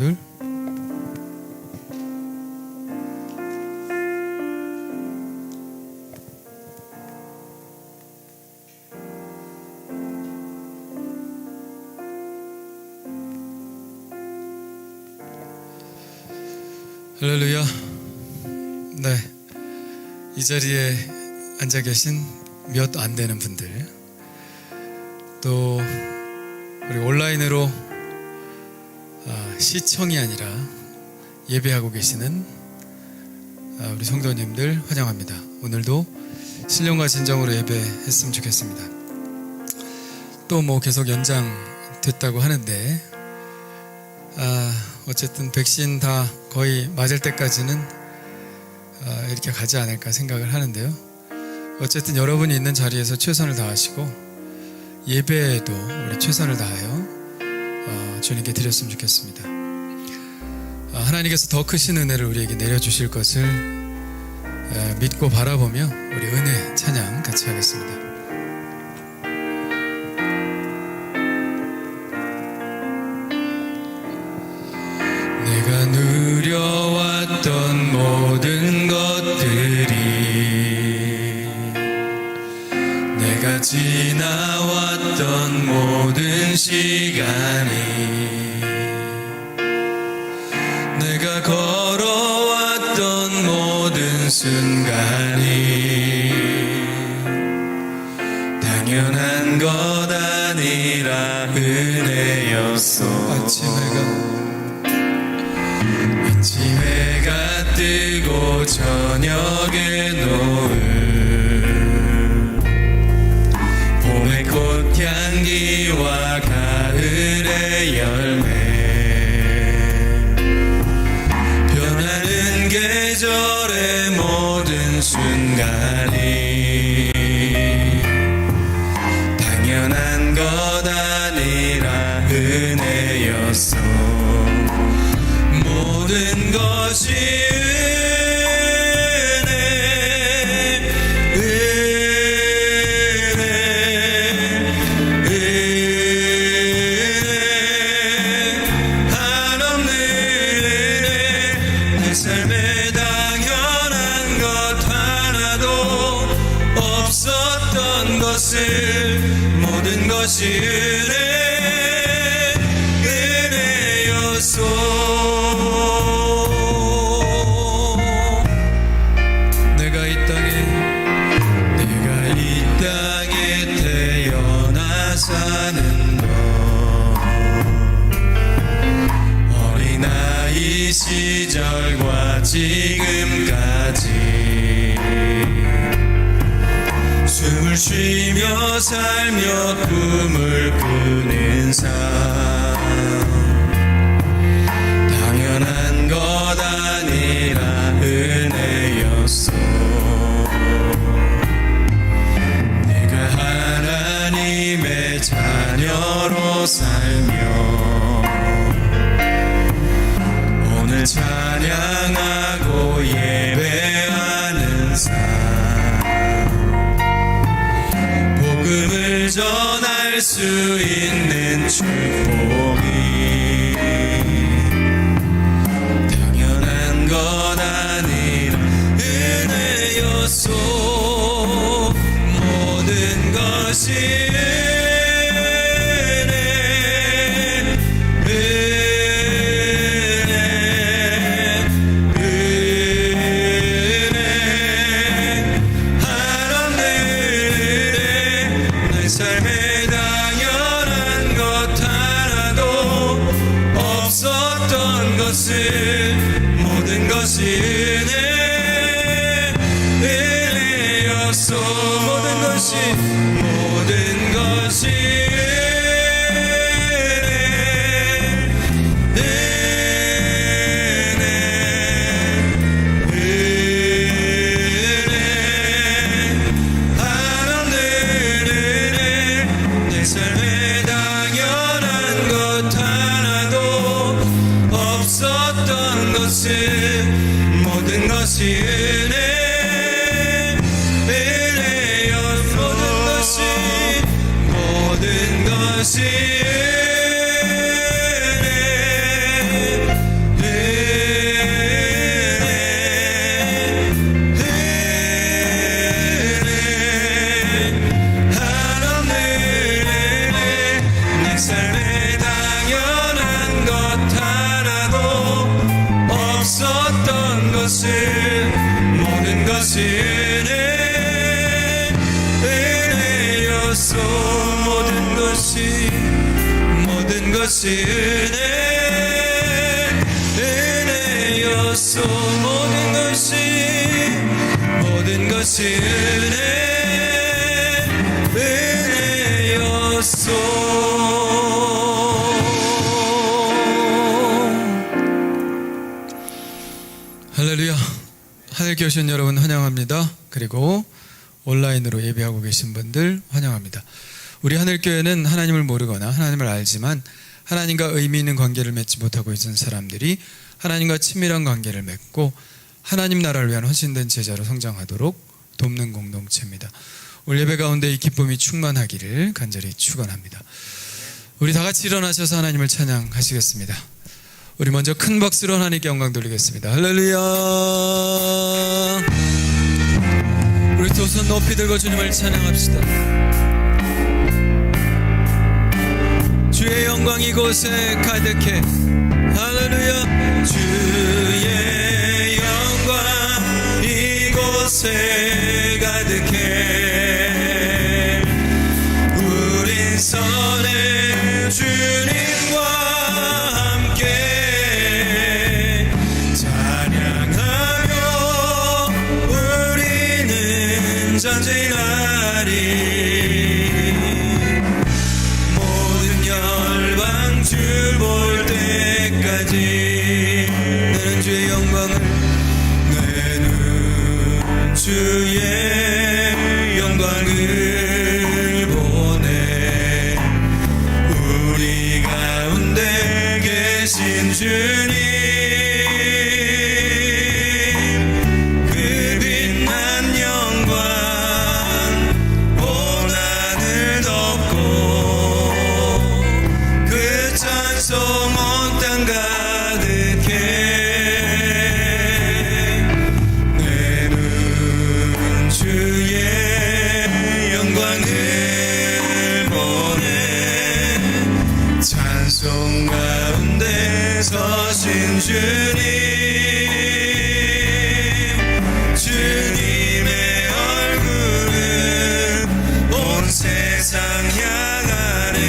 둘. 할렐루야. 네, 이 자리에 앉아 계신 몇 안 되는 분들, 또 우리 온라인으로 시청이 아니라 예배하고 계시는 우리 성도님들 환영합니다. 오늘도 신령과 진정으로 예배했으면 좋겠습니다. 또 뭐 계속 연장됐다고 하는데 어쨌든 백신 다 거의 맞을 때까지는 이렇게 가지 않을까 생각을 하는데요. 어쨌든 여러분이 있는 자리에서 최선을 다하시고 예배에도 우리 최선을 다하여 주님께 드렸으면 좋겠습니다. 하나님께서 더 크신 은혜를 우리에게 내려주실 것을 믿고 바라보며 우리 은혜 찬양 같이 하겠습니다. 내가 누려왔던 모든 것들이, 내가 지나왔던 모든 시간이, 내가 걸어왔던 모든 순간이 당연한 것 아니라 은혜였어. 아침해가 뜨고 저녁에 노을, 봄의 꽃향기와 가을의 열매, 변하는 계절의 모든 순간이 당연한 것 아니라 은혜였어. 모든 것이 한없는 은혜, 내 삶에 당연한 것 하나도 없었던 것을, 모든 것이 은혜였소. 사는 것, 어린아이 시절과 지금까지 숨을 쉬며 살며 꿈을 꾸는 삶, 당연한 것 아니라 은혜였어. 하나님의 자녀로 살며 오늘 찬양하고 예배하는 삶, 복음을 전할 수 있는 축복이 당연한 것 아니라 은혜였소. 모든 것이 한없는 은혜, 내 삶에 당연한 것 하나도 없었던 것을, 모든 것이 은혜였소. 모든 것이 한없는 은혜, 내 삶에 당연한 것 하나도 없었던 것을, 모든 것이 은혜였소. 모든 것이 은혜였소. 모든 것이 은혜였소. 할렐루야. 하늘께 오신 여러분 환영합니다. 그리고 온라인으로 예배하고 계신 분들 환영합니다. 우리 하늘교회는 하나님을 모르거나 하나님을 알지만 하나님과 의미 있는 관계를 맺지 못하고 있는 사람들이 하나님과 친밀한 관계를 맺고 하나님 나라를 위한 헌신된 제자로 성장하도록 돕는 공동체입니다. 오늘 예배 가운데 이 기쁨이 충만하기를 간절히 축원합니다. 우리 다 같이 일어나셔서 하나님을 찬양하시겠습니다. 우리 먼저 큰 박수로 하나님께 영광 돌리겠습니다. 할렐루야. 우리 두 손 높이 들고 주님을 찬양합시다. 주의 영광이 이곳에 가득해. 할렐루야. 주의 영광 이곳에 가득해. 우린 선의 주님과 함께 찬양하며 우리는 전진하리. 주 볼 때까지 나는 주의 영광을, 나는 주의 영광을 보내. 우리 가운데 계신 주님, 그 빛난 영광 온 하늘 덮고 찬송 온 땅 가득해. 내 눈 주의 영광을 보내. 찬송 가운데 서신 주님, 주님의 얼굴은 온 세상 향하네.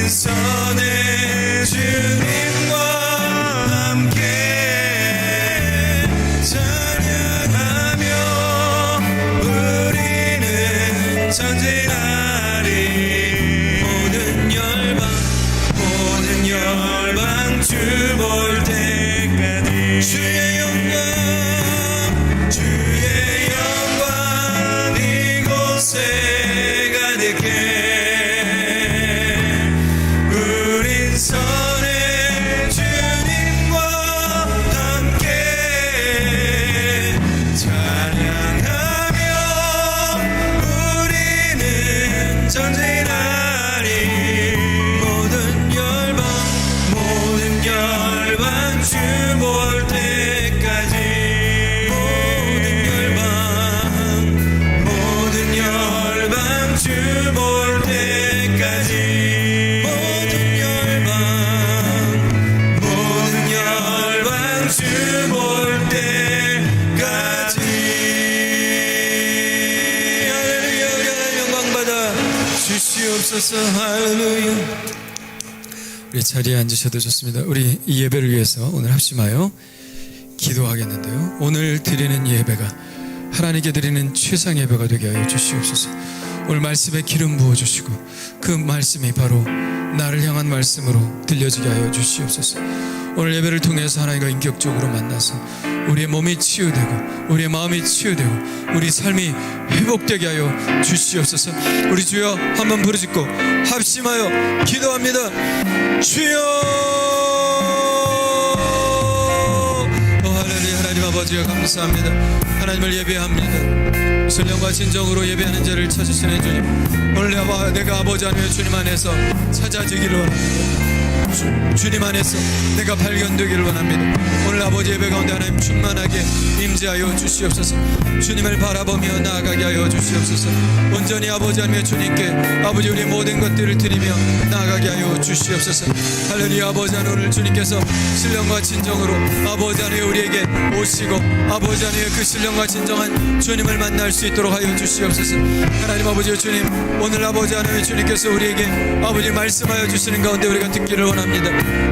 선의 주님과 함께 찬양하며 우리는 전진하리. 모든 열방 주 볼 때까지 주의 영광 이곳에 가득해. 선의 주님과 함께 찬양하며 우리는 전진하리. 모든 열방 주 볼 때까지. 모든 열방 주 볼 때까지. 주 볼 때까지. 할렐루야. 우리 하나님 영광 받아 주시옵소서. 할렐루야. 우리 자리에 앉으셔도 좋습니다. 우리 이 예배를 위해서 오늘 합심하여 기도하겠는데요, 오늘 드리는 예배가 하나님께 드리는 최상 예배가 되게 하여 주시옵소서. 오늘 말씀에 기름 부어주시고 그 말씀이 바로 나를 향한 말씀으로 들려지게 하여 주시옵소서. 오늘 예배를 통해서 하나님과 인격적으로 만나서 우리의 몸이 치유되고 우리의 마음이 치유되고 우리 삶이 회복되게 하여 주시옵소서. 우리 주여 한번 부르짖고 합심하여 기도합니다. 주여. 할렐루야. 하나님 아버지여 감사합니다. 하나님을 예배합니다. 신령과 진정으로 예배하는 자를 찾으시는 주님, 오늘 내가 아버지 하나님의 주님 안에서 찾아지기를 원합니다. 주님 안에서 내가 발견되기를 원합니다. 오늘 아버지 예배 가운데 하나님 충만하게 임재하여 주시옵소서. 주님을 바라보며 나아가게 하여 주시옵소서. 온전히 아버지 하나님의 주님께 아버지 우리의 모든 것들을 드리며 나아가게 하여 주시옵소서. 할렐루야. 아버지 하나님 오늘 주님께서 신령과 진정으로 아버지 하나님 우리에게 오시고 아버지 하나님 그 신령과 진정한 주님을 만날 수 있도록 하여 주시옵소서. 하나님 아버지 주님 오늘 아버지 하나님 주님께서 우리에게 아버지 말씀하여 주시는 가운데 우리가 듣기를 원합니다.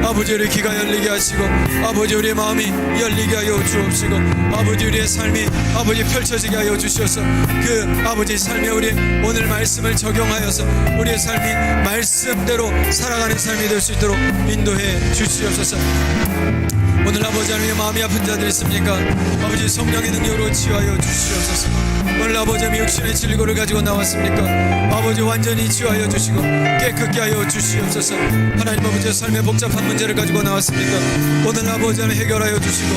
아버지 우리 귀가 열리게 하시고 아버지 우리의 마음이 열리게 하여 주옵시고 아버지 우리의 삶이 아버지 펼쳐지게 하여 주시옵소서. 그 아버지 삶에 우리 오늘 말씀을 적용하여서 우리의 삶이 말씀대로 살아가는 삶이 될 수 있도록 인도해 주시옵소서. 오늘 아버지 하나님의 마음이 아픈 자들 있습니까? 아버지 성령의 능력으로 치유하여 주시옵소서. 오늘 아버지 하나님 육신의 질고를 가지고 나왔습니까? 아버지 완전히 치유하여 주시고 깨끗게 하여 주시옵소서. 하나님 아버지 삶의 복잡한 문제를 가지고 나왔습니까? 오늘 아버지 하나님 해결하여 주시고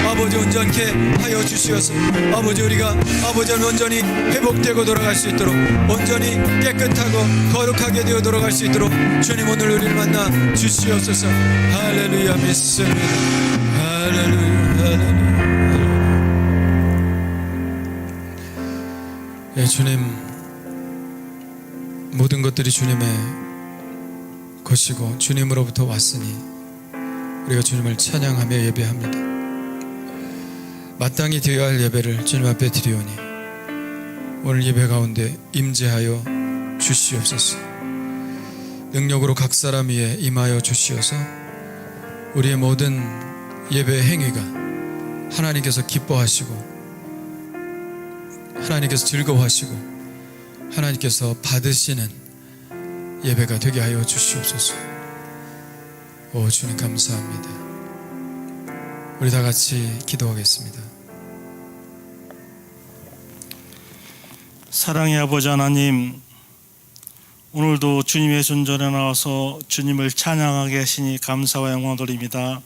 아버지 온전케 하여 주시옵소서. 아버지 우리가 아버지 하나님 온전히 회복되고 돌아갈 수 있도록 온전히 깨끗하고 거룩하게 되어 돌아갈 수 있도록 주님 오늘 우리를 만나 주시옵소서. 할렐루야 믿습니다. 할렐루야 할렐루야. 예, 주님 모든 것들이 주님의 것이고 주님으로부터 왔으니 우리가 주님을 찬양하며 예배합니다. 마땅히 드려야 할 예배를 주님 앞에 드리오니 오늘 예배 가운데 임재하여 주시옵소서. 능력으로 각 사람 위에 임하여 주시어서 우리의 모든 예배 행위가 하나님께서 기뻐하시고 하나님께서 즐거워하시고 하나님께서 받으시는 예배가 되게 하여 주시옵소서. 오 주님 감사합니다. 우리 다 같이 기도하겠습니다. 사랑의 아버지 하나님, 오늘도 주님의 존전에 나와서 주님을 찬양하게 하시니 감사와 영광 돌립니다.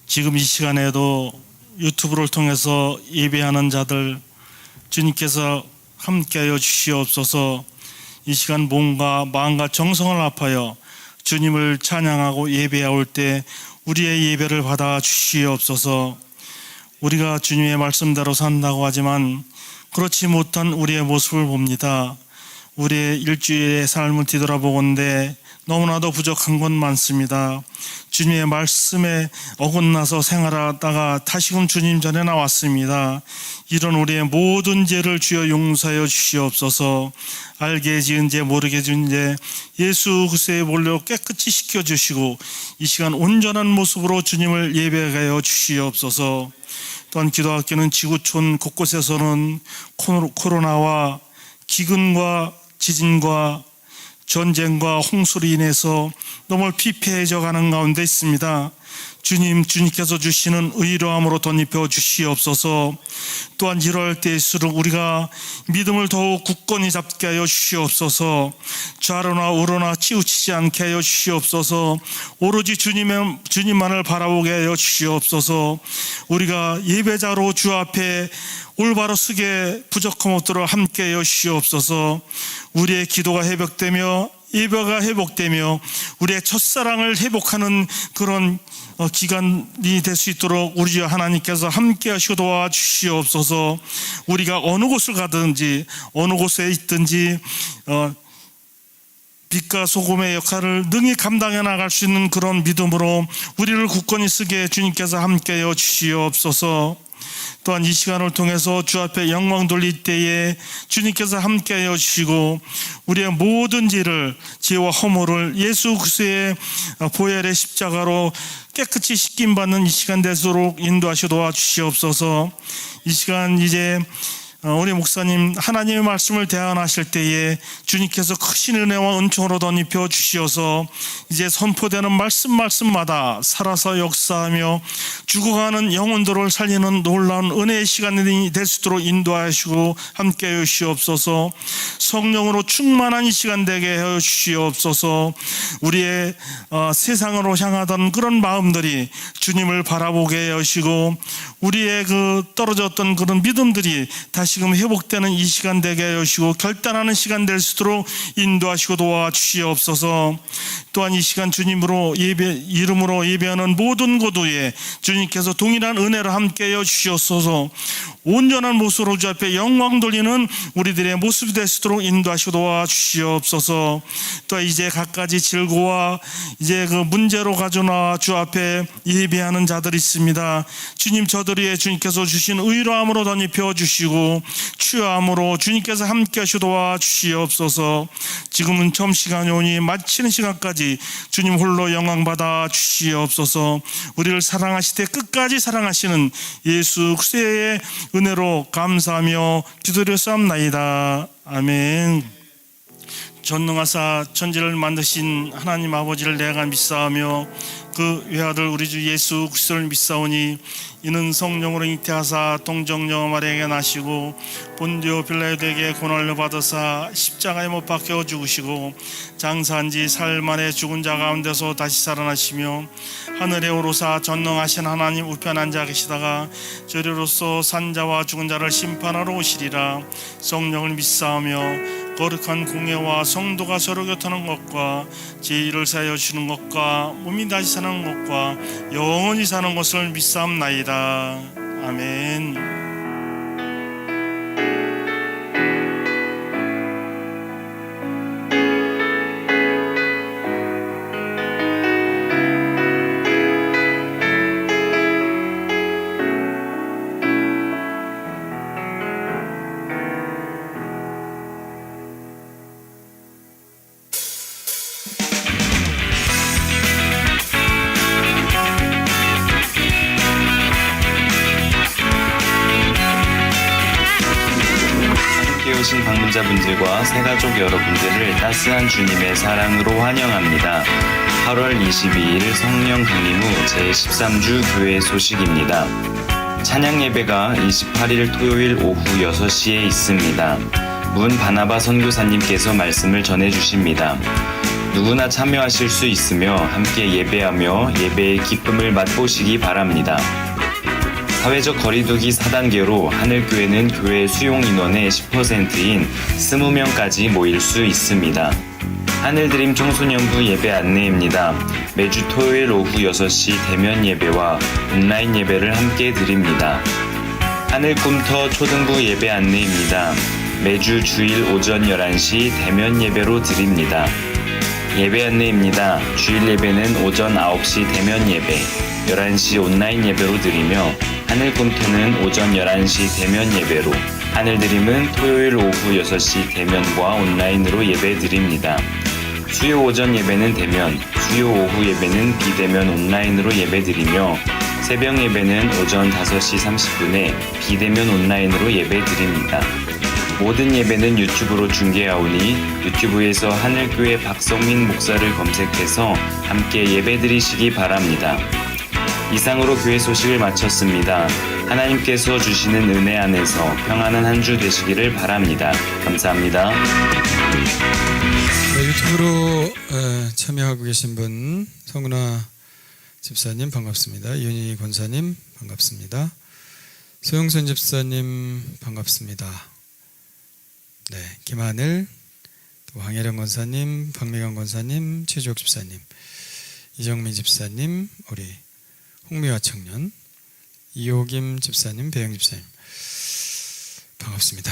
지금 이 시간에도 유튜브를 통해서 예배하는 자들 주님께서 함께하여 주시옵소서. 이 시간 몸과 마음과 정성을 합하여 주님을 찬양하고 예배할 때 우리의 예배를 받아 주시옵소서. 우리가 주님의 말씀대로 산다고 하지만 그렇지 못한 우리의 모습을 봅니다. 우리의 일주일의 삶을 뒤돌아보건대 너무나도 부족한 건 많습니다. 주님의 말씀에 어긋나서 생활하다가 다시금 주님 전에 나왔습니다. 이런 우리의 모든 죄를 주여 용서하여 주시옵소서. 알게 지은 죄 모르게 지은 죄 예수 그리스도의 볼로 깨끗이 씻겨주시고 이 시간 온전한 모습으로 주님을 예배하여 주시옵소서. 또한 기도학교는 지구촌 곳곳에서는 코로나와 기근과 지진과 전쟁과 홍수로 인해서 너무 피폐해져 가는 가운데 있습니다. 주님께서 주시는 의로함으로 덧입혀 주시옵소서. 또한 이럴 때일수록 우리가 믿음을 더욱 굳건히 잡게 하여 주시옵소서. 좌로나 우로나 치우치지 않게 하여 주시옵소서. 오로지 주님만을 바라보게 하여 주시옵소서. 우리가 예배자로 주 앞에 올바로 서게 부족함 없도록 함께 하여 주시옵소서. 우리의 기도가 회복되며 예배가 회복되며 우리의 첫사랑을 회복하는 그런 기간이 될 수 있도록 우리 하나님께서 함께 하시고 도와주시옵소서. 우리가 어느 곳을 가든지 어느 곳에 있든지 빛과 소금의 역할을 능히 감당해 나갈 수 있는 그런 믿음으로 우리를 굳건히 쓰게 주님께서 함께 하여 주시옵소서. 또한 이 시간을 통해서 주 앞에 영광 돌릴 때에 주님께서 함께하여 주시고 우리의 모든 죄와 허물을 예수 그리스도의 보혈의 십자가로 깨끗이 씻김받는 이 시간 되도록 인도하시고 도와주시옵소서. 이 시간 이제 우리 목사님 하나님의 말씀을 대안하실 때에 주님께서 크신 은혜와 은총으로 덧입혀 주시어서 이제 선포되는 말씀마다 살아서 역사하며 죽어가는 영혼들을 살리는 놀라운 은혜의 시간이 될 수 있도록 인도하시고 함께해 주시옵소서. 성령으로 충만한 이 시간 되게 해 주시옵소서. 우리의 세상으로 향하던 그런 마음들이 주님을 바라보게 하시고 우리의 그 떨어졌던 그런 믿음들이 다시 다시금 회복되는 이 시간 되게 하여 주시고 결단하는 시간 될 수 있도록 인도하시고 도와주시옵소서. 또한 이 시간 주님으로 이름으로 예배하는 모든 고도에 주님께서 동일한 은혜로 함께하여 주시옵소서. 온전한 모습으로 주 앞에 영광 돌리는 우리들의 모습이 될 수 있도록 인도하시고 도와주시옵소서. 또 이제 갖가지 질고와 이제 그 문제로 가져나 주 앞에 예배하는 자들이 있습니다. 주님, 저들이 주님께서 주신 의로함으로 덧입혀 주시고 취함으로 주님께서 함께 하시고 도와주시옵소서. 지금은 처음 시간이 오니 마치는 시간까지 주님 홀로 영광 받아 주시옵소서. 우리를 사랑하시되 끝까지 사랑하시는 예수 그리스도의 은혜로 감사하며 기도드렸사옵나이다. 아멘. 전능하사 천지를 만드신 하나님 아버지를 내가 믿사오며 그 외아들 우리 주 예수 그리스도를 믿사오니 이는 성령으로 잉태하사 동정녀 마리아에게 나시고 본디오 빌라도에게 고난을 받으사 십자가에 못 박혀 죽으시고 장사한 지 사흘 만에 죽은 자 가운데서 다시 살아나시며 하늘에 오르사 전능하신 하나님 우편 앉아 계시다가 저리로서 산자와 죽은 자를 심판하러 오시리라. 성령을 믿사오며 거룩한 공예와 성도가 서로 교통하는 것과 죄를 사하여 주는 것과 몸이 다시 사는 것과 영원히 사는 것을 믿사옵나이다. 아멘. 오신 방문자분들과 새가족 여러분들을 따스한 주님의 사랑으로 환영합니다. 8월 22일 성령 강림 후 제13주 교회 소식입니다. 찬양 예배가 28일 토요일 오후 6시에 있습니다. 문 바나바 선교사님께서 말씀을 전해주십니다. 누구나 참여하실 수 있으며 함께 예배하며 예배의 기쁨을 맛보시기 바랍니다. 사회적 거리두기 4단계로 하늘교회는 교회 수용 인원의 10%인 20명까지 모일 수 있습니다. 하늘드림 청소년부 예배 안내입니다. 매주 토요일 오후 6시 대면 예배와 온라인 예배를 함께 드립니다. 하늘꿈터 초등부 예배 안내입니다. 매주 주일 오전 11시 대면 예배로 드립니다. 예배 안내입니다. 주일 예배는 오전 9시 대면 예배, 11시 온라인 예배로 드리며 하늘꿈터는 오전 11시 대면 예배로, 하늘드림은 토요일 오후 6시 대면과 온라인으로 예배 드립니다. 수요 오전 예배는 대면, 수요 오후 예배는 비대면 온라인으로 예배 드리며 새벽 예배는 오전 5시 30분에 비대면 온라인으로 예배 드립니다. 모든 예배는 유튜브로 중계하오니 유튜브에서 하늘교회 박성민 목사를 검색해서 함께 예배 드리시기 바랍니다. 이상으로 교회 소식을 마쳤습니다. 하나님께서 주시는 은혜 안에서 평안한 한 주 되시기를 바랍니다. 감사합니다. 네, 유튜브로 참여하고 계신 분 성은아 집사님 반갑습니다. 이윤희 권사님 반갑습니다. 소영선 집사님 반갑습니다. 네, 김하늘, 또 황혜령 권사님, 박미경 권사님, 최주옥 집사님, 이정민 집사님, 우리 홍미화 청년, 이호김 집사님, 배영 집사님 반갑습니다.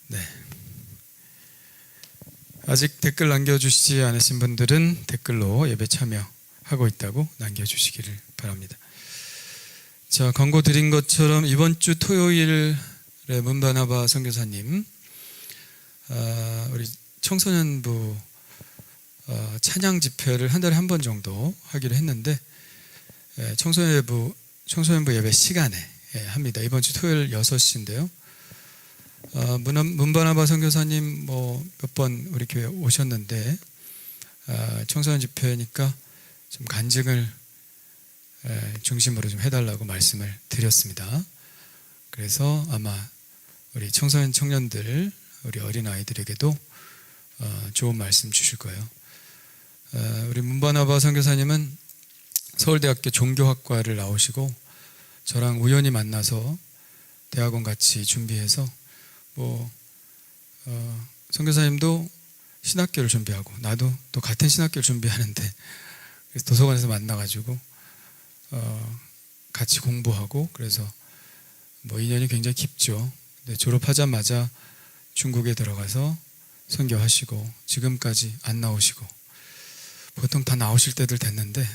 네. 아직 댓글 남겨주시지 않으신 분들은 댓글로 예배 참여하고 있다고 남겨주시기를 바랍니다. 자, 광고 드린 것처럼 이번 주 토요일에 문바나바 선교사님 우리 청소년부 찬양 집회를 한 달에 한 번 정도 하기로 했는데 청소년부 예배 시간에 합니다. 이번 주 토요일 6시인데요. 문바나바 선교사님 몇 번 우리 교회 오셨는데 청소년 집회니까 좀 간증을 중심으로 좀 해달라고 말씀을 드렸습니다. 그래서 아마 우리 청소년 청년들, 우리 어린 아이들에게도 좋은 말씀 주실 거예요. 우리 문바나바 선교사님은 서울대학교 종교학과를 나오시고 저랑 우연히 만나서 대학원 같이 준비해서 선교사님도 신학교를 준비하고 나도 또 같은 신학교를 준비하는데 그래서 도서관에서 만나가지고 같이 공부하고 그래서 인연이 굉장히 깊죠. 근데 졸업하자마자 중국에 들어가서 선교하시고 지금까지 안 나오시고 보통 다 나오실 때들 됐는데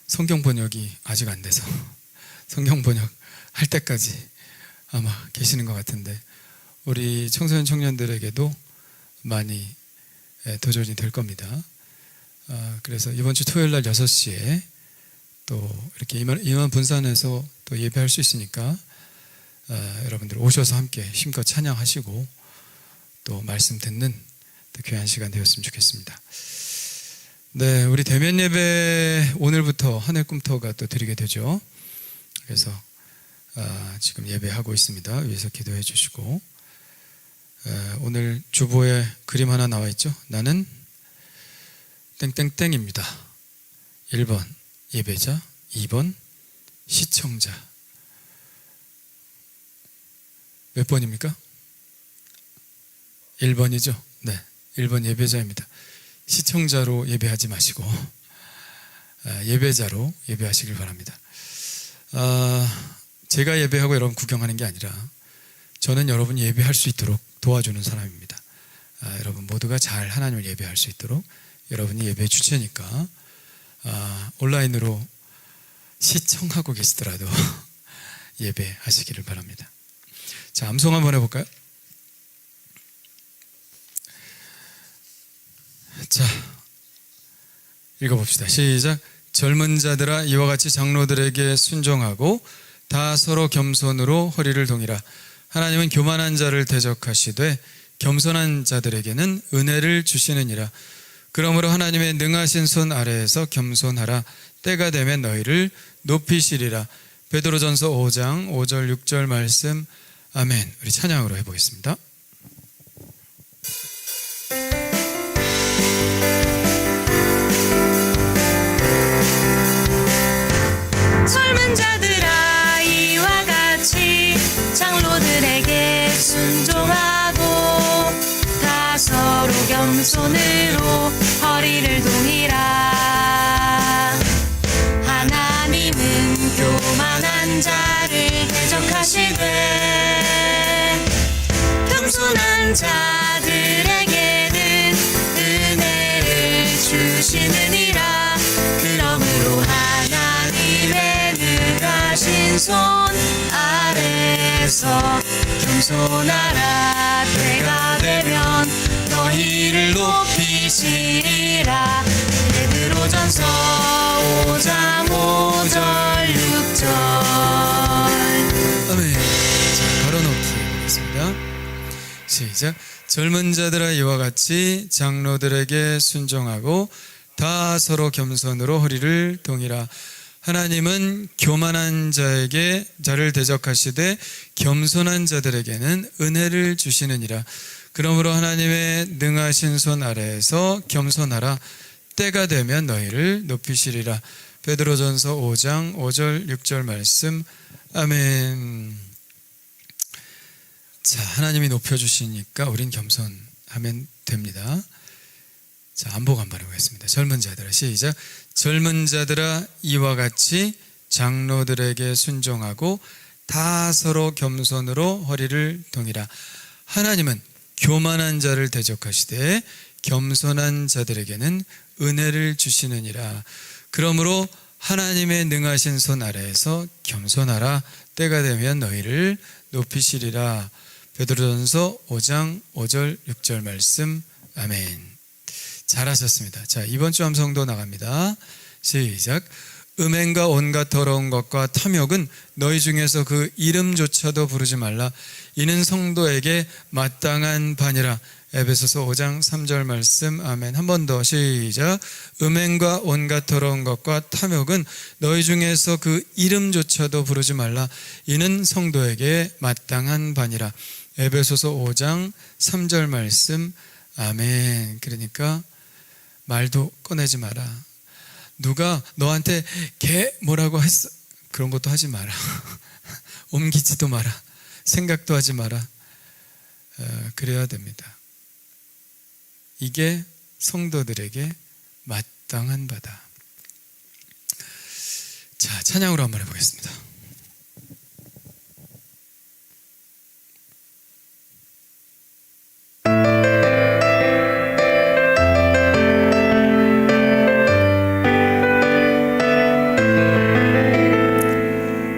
성경 번역이 아직 안 돼서 성경 번역 할 때까지 아마 계시는 것 같은데 우리 청소년 청년들에게도 많이 도전이 될 겁니다. 그래서 이번 주 토요일 날 6시에 또 이렇게 임원 분산해서 또 예배할 수 있으니까 여러분들 오셔서 함께 힘껏 찬양하시고 또 말씀 듣는 또 귀한 시간 되었으면 좋겠습니다. 네, 우리 대면 예배 오늘부터 한 해 꿈터가 또 드리게 되죠. 그래서 지금 예배하고 있습니다. 위에서 기도해 주시고 오늘 주보에 그림 하나 나와 있죠. 나는 땡땡땡입니다. 1번 예배자, 2번 시청자. 몇 번입니까? 1번이죠. 네, 1번 예배자입니다. 시청자로 예배하지 마시고 예배자로 예배하시길 바랍니다. 제가 예배하고 여러분 구경하는 게 아니라 저는 여러분이 예배할 수 있도록 도와주는 사람입니다. 여러분 모두가 잘 하나님을 예배할 수 있도록 여러분이 예배 주체니까 온라인으로 시청하고 계시더라도 예배하시기를 바랍니다. 자, 암송 한번 해볼까요? 자, 읽어봅시다. 시작. 젊은 자들아 이와 같이 장로들에게 순종하고 다 서로 겸손으로 허리를 동이라. 하나님은 교만한 자를 대적하시되 겸손한 자들에게는 은혜를 주시느니라. 그러므로 하나님의 능하신 손 아래에서 겸손하라. 때가 되면 너희를 높이시리라. 베드로전서 5장 5절 6절 말씀. 아멘. 우리 찬양으로 해보겠습니다. 젊은 자들아 이와 같이 장로들에게 순종하고 다 서로 겸손으로 허리를 동이라. 하나님은 교만한 자를 대적하시되 겸손한 자들에게는 은혜를 주시느니라. 그러므로 하나님의 능하신 손 아래서 겸손하라. 때가 되면 너희를 높이시리라. 베드로전서 5장 5절 6절. 아멘. 자, 걸어놓기 하겠습니다. 시작. 젊은 자들아 이와 같이 장로들에게 순종하고 다 서로 겸손으로 허리를 동이라. 하나님은 교만한 자를 대적하시되 겸손한 자들에게는 은혜를 주시느니라. 그러므로 하나님의 능하신 손 아래에서 겸손하라. 때가 되면 너희를 높이시리라. 베드로전서 5장 5절 6절 말씀. 아멘. 자, 하나님이 높여주시니까 우린 겸손하면 됩니다. 자, 안복 한번 해보겠습니다. 젊은 자들아 시작. 젊은 자들아 이와 같이 장로들에게 순종하고 다 서로 겸손으로 허리를 동이라. 하나님은 교만한 자를 대적하시되 겸손한 자들에게는 은혜를 주시느니라. 그러므로 하나님의 능하신 손 아래에서 겸손하라. 때가 되면 너희를 높이시리라. 베드로전서 5장 5절 6절 말씀. 아멘. 잘하셨습니다. 자, 이번 주 암송도 나갑니다. 시작. 음행과 온갖 더러운 것과 탐욕은 너희 중에서 그 이름조차도 부르지 말라. 이는 성도에게 마땅한 반이라. 에베소서 5장 3절 말씀. 아멘. 한 번 더 시작. 음행과 온갖 더러운 것과 탐욕은 너희 중에서 그 이름조차도 부르지 말라. 이는 성도에게 마땅한 반이라. 에베소서 5장 3절 말씀. 아멘. 그러니까 말도 꺼내지 마라. 누가 너한테 걔 뭐라고 했어? 그런 것도 하지 마라. 옮기지도 마라. 생각도 하지 마라. 그래야 됩니다. 이게 성도들에게 마땅한 바다. 자, 찬양으로 한번 해보겠습니다.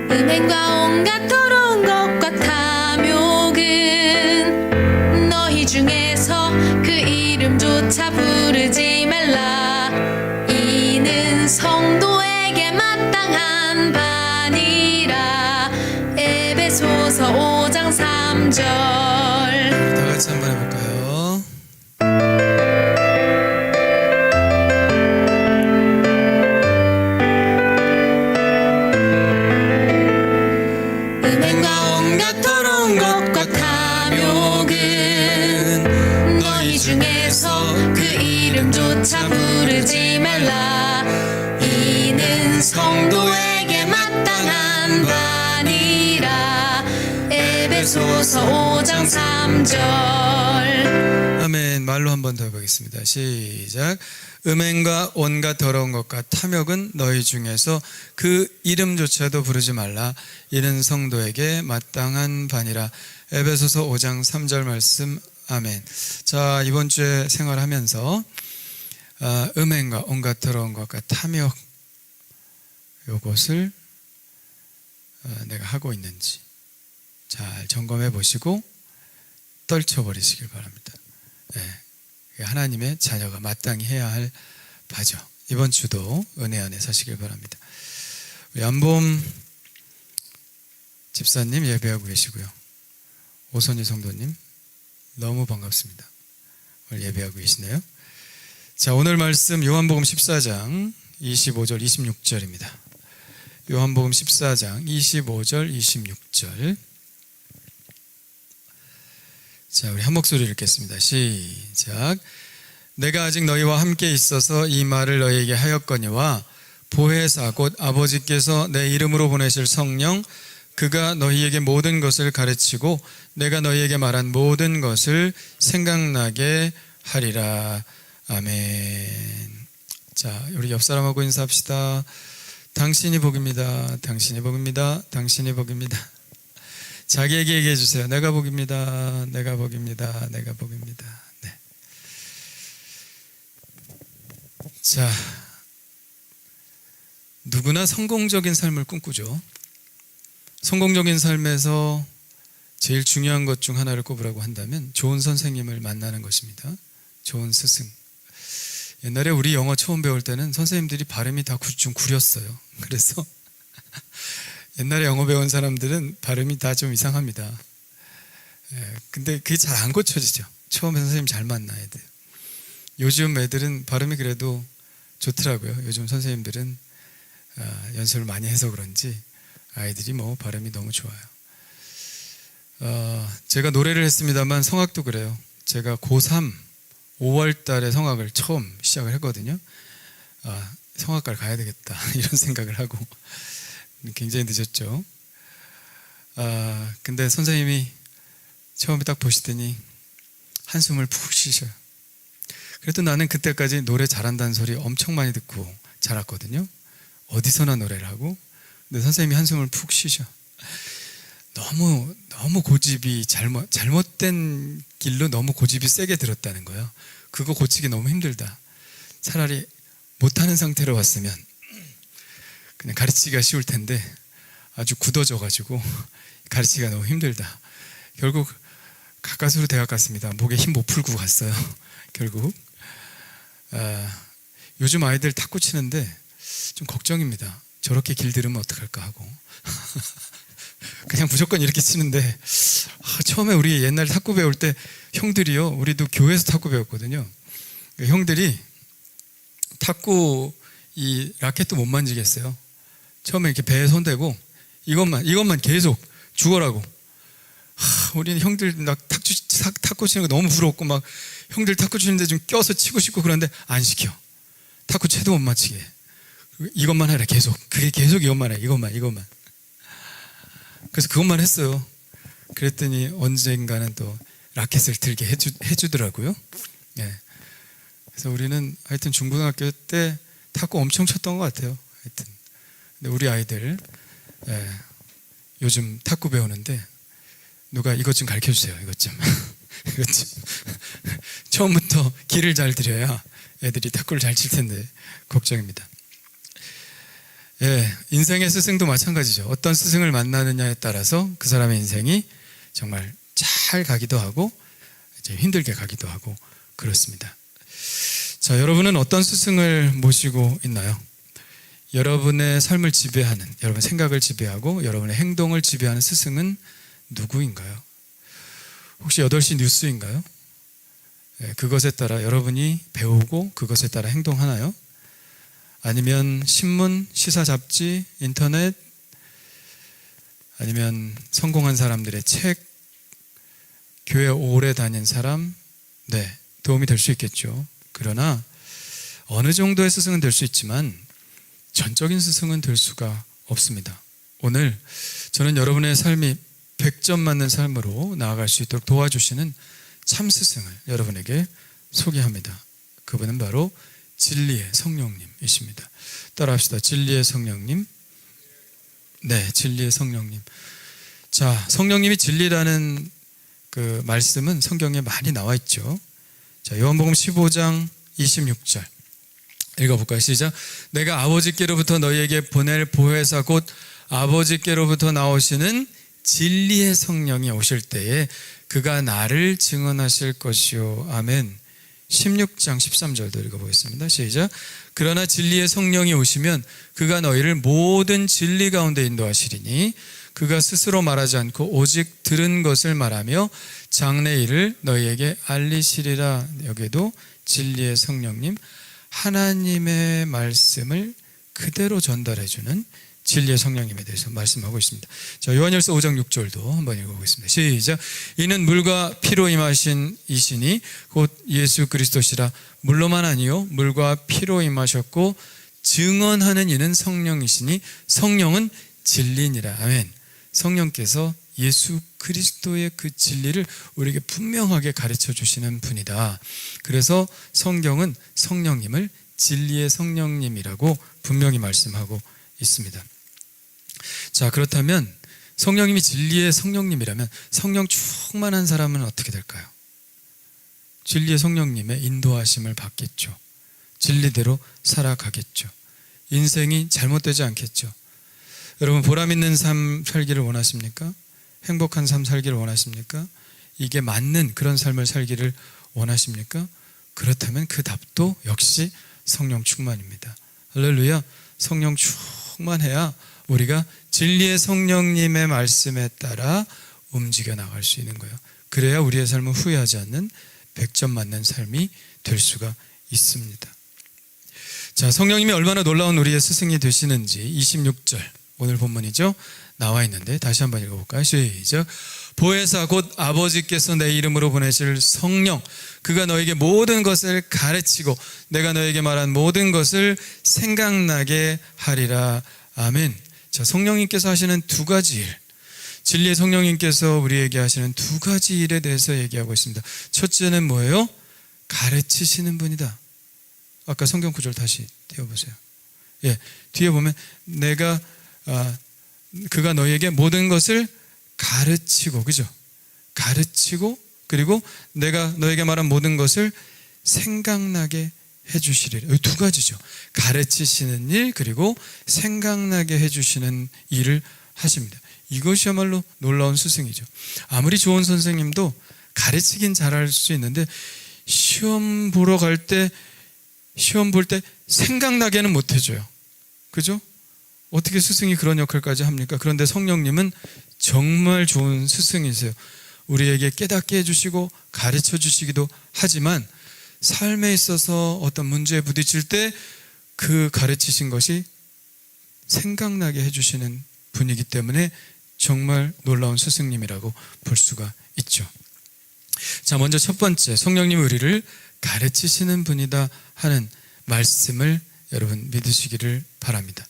음행과 온갖 더러운 것과 탐욕은 너희 중에서 그 이름조차 부르지 말라. 이는 성도에게 마땅한 바니라. 에베소서 5장 3절. 다 같이 한번 해볼까요? 음행과 온갖 더러운 것과 탐욕은 너희 중에서 그 이름조차 부르지 말라. 이는 성도에게 마땅한 바니라. 에베소서 5장 3절. 아멘. 말로 한 번 더 해보겠습니다. 시작. 음행과 온갖 더러운 것과 탐욕은 너희 중에서 그 이름조차도 부르지 말라. 이는 성도에게 마땅한 바니라. 에베소서 5장 3절 말씀. 아멘. 자, 이번 주에 생활하면서 음행과 온갖 더러운 것과 탐욕, 요것을 내가 하고 있는지 잘 점검해 보시고 떨쳐버리시길 바랍니다. 하나님의 자녀가 마땅히 해야 할 바죠. 이번 주도 은혜 안에 사시길 바랍니다. 우리 안봄 집사님 예배하고 계시고요. 오선희 성도님 너무 반갑습니다. 오늘 예배하고 계시네요. 자, 오늘 말씀 요한복음 14장 25절 26절입니다. 요한복음 14장 25절 26절. 자, 우리 한 목소리 읽겠습니다. 시작. 내가 아직 너희와 함께 있어서 이 말을 너희에게 하였거니와 보혜사 곧 아버지께서 내 이름으로 보내실 성령 그가 너희에게 모든 것을 가르치고 내가 너희에게 말한 모든 것을 생각나게 하리라. 아멘. 자, 우리 옆 사람하고 인사합시다. 당신이 복입니다. 당신이 복입니다. 당신이 복입니다. 자기에게 얘기해 주세요. 내가 복입니다. 내가 복입니다. 내가 복입니다. 네. 자, 누구나 성공적인 삶을 꿈꾸죠. 성공적인 삶에서 제일 중요한 것 중 하나를 꼽으라고 한다면 좋은 선생님을 만나는 것입니다. 좋은 스승. 옛날에 우리 영어 처음 배울 때는 선생님들이 발음이 다 좀 구렸어요. 그래서 옛날에 영어 배운 사람들은 발음이 다 좀 이상합니다. 근데 그게 잘 안 고쳐지죠. 처음에 선생님 잘 만나야 돼요. 요즘 애들은 발음이 그래도 좋더라고요. 요즘 선생님들은 연습을 많이 해서 그런지 아이들이 발음이 너무 좋아요. 제가 노래를 했습니다만 성악도 그래요. 제가 고3 5월 달에 성악을 처음 시작을 했거든요. 성악과를 가야 되겠다 이런 생각을 하고 굉장히 늦었죠. 근데 선생님이 처음에 딱 보시더니 한숨을 푹 쉬셔요. 그래도 나는 그때까지 노래 잘한다는 소리 엄청 많이 듣고 자랐거든요. 어디서나 노래를 하고. 근데 선생님이 한숨을 푹 쉬셔. 너무 고집이 잘못된 길로 너무 고집이 세게 들었다는 거예요. 그거 고치기 너무 힘들다. 차라리 못하는 상태로 왔으면 그냥 가르치기가 쉬울 텐데 아주 굳어져가지고 가르치기가 너무 힘들다. 결국 가까스로 대학 갔습니다. 목에 힘 못 풀고 갔어요. 결국 요즘 아이들 탁구 치는데 좀 걱정입니다. 저렇게 길들으면 어떡할까 하고 그냥 무조건 이렇게 치는데 처음에 우리 옛날 탁구 배울 때 형들이요, 우리도 교회에서 탁구 배웠거든요. 형들이 탁구 이 라켓도 못 만지겠어요. 처음에 이렇게 배에 손대고 이것만 계속 죽어라고. 우리는 형들 막 탁구 치는 거 너무 부럽고 막 형들 탁구 치는데 좀 껴서 치고 싶고 그런데 안 시켜. 탁구 채도 못 맞히게. 이것만 해라 계속. 그게 계속 이것만 해. 이것만. 그래서 그것만 했어요. 그랬더니 언젠가는 또 라켓을 들게 해주더라고요. 예. 그래서 우리는 하여튼 중고등학교 때 탁구 엄청 쳤던 것 같아요. 하여튼. 근데 우리 아이들 요즘 탁구 배우는데 누가 이것 좀 가르쳐 주세요. 이것 좀. 이것 좀. 처음부터 길을 잘 들여야 애들이 탁구를 잘 칠 텐데 걱정입니다. 인생의 스승도 마찬가지죠. 어떤 스승을 만나느냐에 따라서 그 사람의 인생이 정말 잘 가기도 하고 이제 힘들게 가기도 하고 그렇습니다. 자, 여러분은 어떤 스승을 모시고 있나요? 여러분의 삶을 지배하는, 여러분의 생각을 지배하고 여러분의 행동을 지배하는 스승은 누구인가요? 혹시 8시 뉴스인가요? 그것에 따라 여러분이 배우고 그것에 따라 행동하나요? 아니면 신문, 시사 잡지, 인터넷, 아니면 성공한 사람들의 책, 교회 오래 다닌 사람, 도움이 될 수 있겠죠. 그러나 어느 정도의 스승은 될 수 있지만 전적인 스승은 될 수가 없습니다. 오늘 저는 여러분의 삶이 100점 맞는 삶으로 나아갈 수 있도록 도와주시는 참 스승을 여러분에게 소개합니다. 그분은 바로 진리의 성령님이십니다. 따라합시다. 진리의 성령님. 네, 진리의 성령님. 자, 성령님이 진리라는 그 말씀은 성경에 많이 나와 있죠. 자, 요한복음 15장 26절 읽어볼까요? 시작. 내가 아버지께로부터 너희에게 보낼 보혜사 곧 아버지께로부터 나오시는 진리의 성령이 오실 때에 그가 나를 증언하실 것이요. 아멘. 16장 13절도 읽어보겠습니다. 시작. 그러나 진리의 성령이 오시면 그가 너희를 모든 진리 가운데 인도하시리니 그가 스스로 말하지 않고 오직 들은 것을 말하며 장래 일을 너희에게 알리시리라. 여기에도 진리의 성령님, 하나님의 말씀을 그대로 전달해주는 진리의 성령님에 대해서 말씀하고 있습니다. 자, 요한일서 5장 6절도 한번 읽어보겠습니다. 시작. 이는 물과 피로 임하신 이시니 곧 예수 그리스도시라. 물로만 아니요 물과 피로 임하셨고 증언하는 이는 성령이시니 성령은 진리니라. 아멘. 성령께서 예수 그리스도의 그 진리를 우리에게 분명하게 가르쳐 주시는 분이다. 그래서 성경은 성령님을 진리의 성령님이라고 분명히 말씀하고 있습니다. 자, 그렇다면 성령님이 진리의 성령님이라면 성령 충만한 사람은 어떻게 될까요? 진리의 성령님의 인도하심을 받겠죠. 진리대로 살아가겠죠. 인생이 잘못되지 않겠죠. 여러분, 보람 있는 삶 살기를 원하십니까? 행복한 삶 살기를 원하십니까? 이게 맞는 그런 삶을 살기를 원하십니까? 그렇다면 그 답도 역시 성령 충만입니다. 할렐루야. 성령 충만해야 우리가 진리의 성령님의 말씀에 따라 움직여 나갈 수 있는 거예요. 그래야 우리의 삶은 후회하지 않는 100점 맞는 삶이 될 수가 있습니다. 자, 성령님이 얼마나 놀라운 우리의 스승이 되시는지 26절 오늘 본문이죠. 나와 있는데 다시 한번 읽어볼까요? 시작. 보혜사 곧 아버지께서 내 이름으로 보내실 성령, 그가 너에게 모든 것을 가르치고 내가 너에게 말한 모든 것을 생각나게 하리라. 아멘. 자, 성령님께서 하시는 두 가지 일, 진리의 성령님께서 우리에게 하시는 두 가지 일에 대해서 얘기하고 있습니다. 첫째는 뭐예요? 가르치시는 분이다. 아까 성경 구절 다시 띄워보세요. 뒤에 보면 그가 너희에게 모든 것을 가르치고, 그죠? 가르치고, 그리고 내가 너에게 말한 모든 것을 생각나게 해주시리라. 이 두 가지죠. 가르치시는 일, 그리고 생각나게 해주시는 일을 하십니다. 이것이야말로 놀라운 스승이죠. 아무리 좋은 선생님도 가르치긴 잘할 수 있는데 시험 보러 갈 때, 시험 볼 때 생각나게는 못 해줘요. 그죠? 어떻게 스승이 그런 역할까지 합니까? 그런데 성령님은 정말 좋은 스승이세요. 우리에게 깨닫게 해주시고 가르쳐 주시기도 하지만 삶에 있어서 어떤 문제에 부딪힐 때 그 가르치신 것이 생각나게 해주시는 분이기 때문에 정말 놀라운 스승님이라고 볼 수가 있죠. 자, 먼저 첫 번째, 성령님이 우리를 가르치시는 분이다 하는 말씀을 여러분 믿으시기를 바랍니다.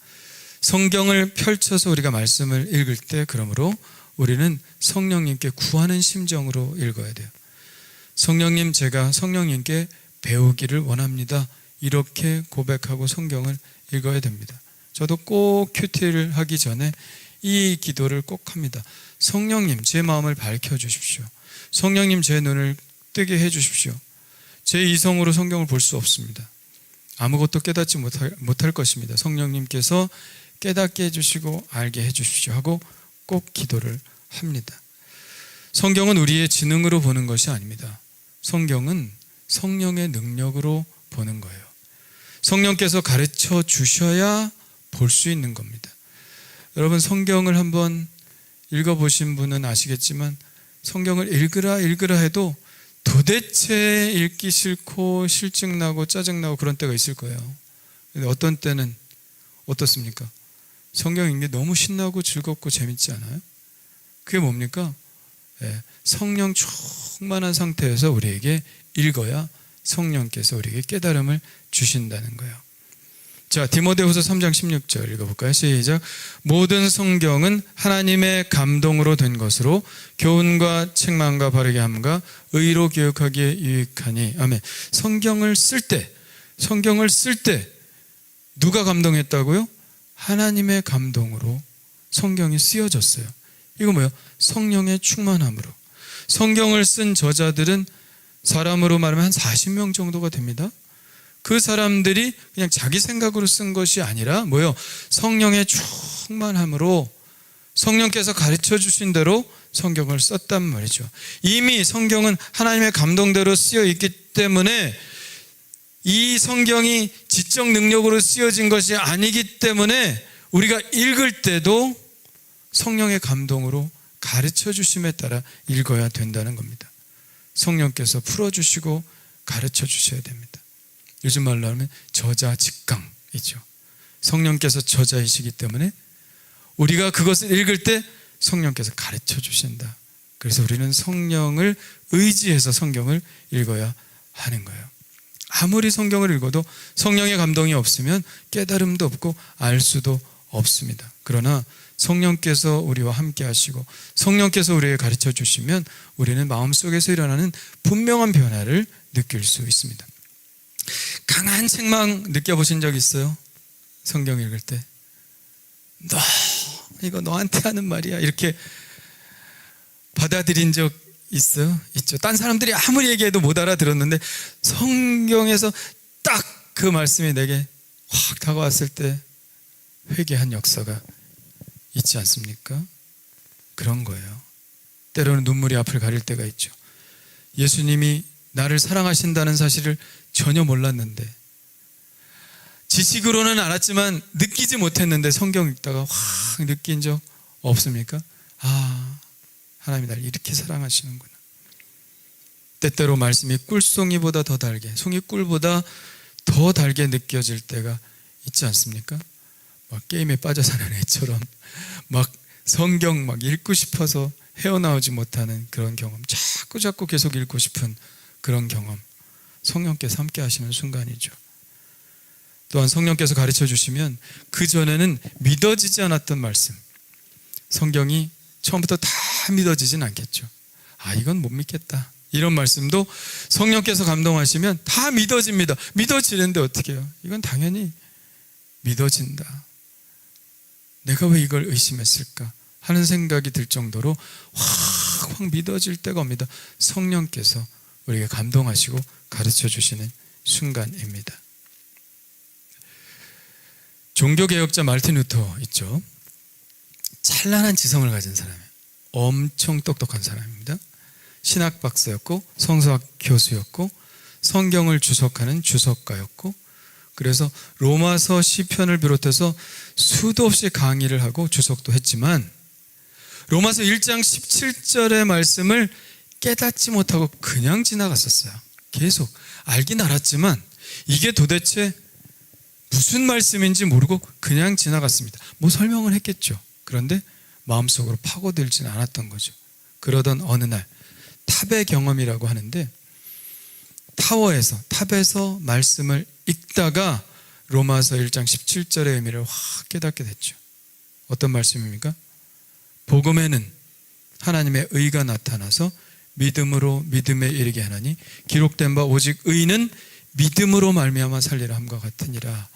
성경을 펼쳐서 우리가 말씀을 읽을 때 그러므로 우리는 성령님께 구하는 심정으로 읽어야 돼요. 성령님, 제가 성령님께 배우기를 원합니다. 이렇게 고백하고 성경을 읽어야 됩니다. 저도 꼭 큐티를 하기 전에 이 기도를 꼭 합니다. 성령님, 제 마음을 밝혀주십시오. 성령님, 제 눈을 뜨게 해주십시오. 제 이성으로 성경을 볼 수 없습니다. 아무것도 깨닫지 못할 것입니다. 성령님께서 깨닫게 해주시고 알게 해주십시오 하고 꼭 기도를 합니다. 성경은 우리의 지능으로 보는 것이 아닙니다. 성경은 성령의 능력으로 보는 거예요. 성령께서 가르쳐 주셔야 볼 수 있는 겁니다. 여러분, 성경을 한번 읽어보신 분은 아시겠지만 성경을 읽으라 해도 도대체 읽기 싫고 실증나고 짜증나고 그런 때가 있을 거예요. 근데 어떤 때는 어떻습니까? 성경 읽는 게 너무 신나고 즐겁고 재밌지 않아요? 그게 뭡니까? 성령 충만한 상태에서 우리에게 읽어야 성령께서 우리에게 깨달음을 주신다는 거예요. 자, 디모데후서 3장 16절 읽어볼까요? 시작. 모든 성경은 하나님의 감동으로 된 것으로 교훈과 책망과 바르게 함과 의로 교육하기에 유익하니. 아멘. 성경을 쓸 때 누가 감동했다고요? 하나님의 감동으로 성경이 쓰여졌어요. 이거 뭐예요? 성령의 충만함으로. 성경을 쓴 저자들은 사람으로 말하면 한 40명 정도가 됩니다. 그 사람들이 그냥 자기 생각으로 쓴 것이 아니라 뭐예요? 성령의 충만함으로 성령께서 가르쳐 주신 대로 성경을 썼단 말이죠. 이미 성경은 하나님의 감동대로 쓰여 있기 때문에 이 성경이 지적 능력으로 쓰여진 것이 아니기 때문에 우리가 읽을 때도 성령의 감동으로 가르쳐 주심에 따라 읽어야 된다는 겁니다. 성령께서 풀어주시고 가르쳐 주셔야 됩니다. 요즘 말로 하면 저자 직강이죠. 성령께서 저자이시기 때문에 우리가 그것을 읽을 때 성령께서 가르쳐 주신다. 그래서 우리는 성령을 의지해서 성경을 읽어야 하는 거예요. 아무리 성경을 읽어도 성령의 감동이 없으면 깨달음도 없고 알 수도 없습니다. 그러나 성령께서 우리와 함께 하시고 성령께서 우리에게 가르쳐 주시면 우리는 마음속에서 일어나는 분명한 변화를 느낄 수 있습니다. 강한 책망 느껴보신 적 있어요? 성경 읽을 때 너 이거 너한테 하는 말이야 이렇게 받아들인 적 있어요? 있죠. 딴 사람들이 아무리 얘기해도 못 알아들었는데 성경에서 딱 그 말씀이 내게 확 다가왔을 때 회개한 역사가 있지 않습니까? 그런 거예요. 때로는 눈물이 앞을 가릴 때가 있죠. 예수님이 나를 사랑하신다는 사실을 전혀 몰랐는데 지식으로는 알았지만 느끼지 못했는데 성경 읽다가 확 느낀 적 없습니까? 아, 하나님이 나를 이렇게 사랑하시는구나. 때때로 말씀이 꿀송이보다 더 달게, 송이 꿀보다 더 달게 느껴질 때가 있지 않습니까? 막 게임에 빠져 사는 애처럼 막 성경 막 읽고 싶어서 헤어나오지 못하는 그런 경험, 자꾸 계속 읽고 싶은 그런 경험, 성령께서 함께 하시는 순간이죠. 또한 성령께서 가르쳐 주시면 그전에는 믿어지지 않았던 말씀, 성경이 처음부터 다 믿어지진 않겠죠. 아, 이건 못 믿겠다, 이런 말씀도 성령께서 감동하시면 다 믿어집니다. 믿어지는데 어떻게 해요? 이건 당연히 믿어진다. 내가 왜 이걸 의심했을까 하는 생각이 들 정도로 확 믿어질 때가 옵니다. 성령께서 우리에게 감동하시고 가르쳐 주시는 순간입니다. 종교개혁자 마르틴 루터 있죠. 찬란한 지성을 가진 사람이에요. 엄청 똑똑한 사람입니다. 신학 박사였고 성서학 교수였고 성경을 주석하는 주석가였고, 그래서 로마서 시편을 비롯해서 수도 없이 강의를 하고 주석도 했지만 로마서 1장 17절의 말씀을 깨닫지 못하고 그냥 지나갔었어요. 계속 알긴 알았지만 이게 도대체 무슨 말씀인지 모르고 그냥 지나갔습니다. 뭐 설명을 했겠죠. 그런데 마음속으로 파고들지는 않았던 거죠. 그러던 어느 날 탑의 경험이라고 하는데 탑에서 말씀을 읽다가 로마서 1장 17절의 의미를 확 깨닫게 됐죠. 어떤 말씀입니까? 복음에는 하나님의 의가 나타나서 믿음으로 믿음에 이르게 하나니 기록된 바 오직 의는 믿음으로 말미암아 살리라 함과 같으니라.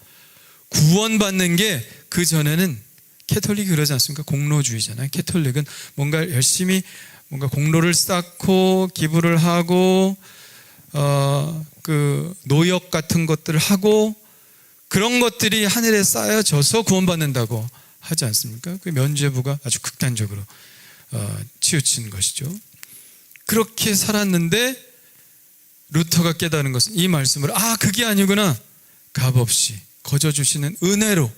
구원받는 게 그 전에는 캐톨릭이 그러지 않습니까? 공로주의잖아요. 캐톨릭은 뭔가 열심히 뭔가 공로를 쌓고 기부를 하고 그 노역 같은 것들을 하고 그런 것들이 하늘에 쌓여져서 구원받는다고 하지 않습니까? 그 면죄부가 아주 극단적으로 치우친 것이죠. 그렇게 살았는데 루터가 깨달은 것은 이 말씀을 그게 아니구나. 값없이 거저 주시는 은혜로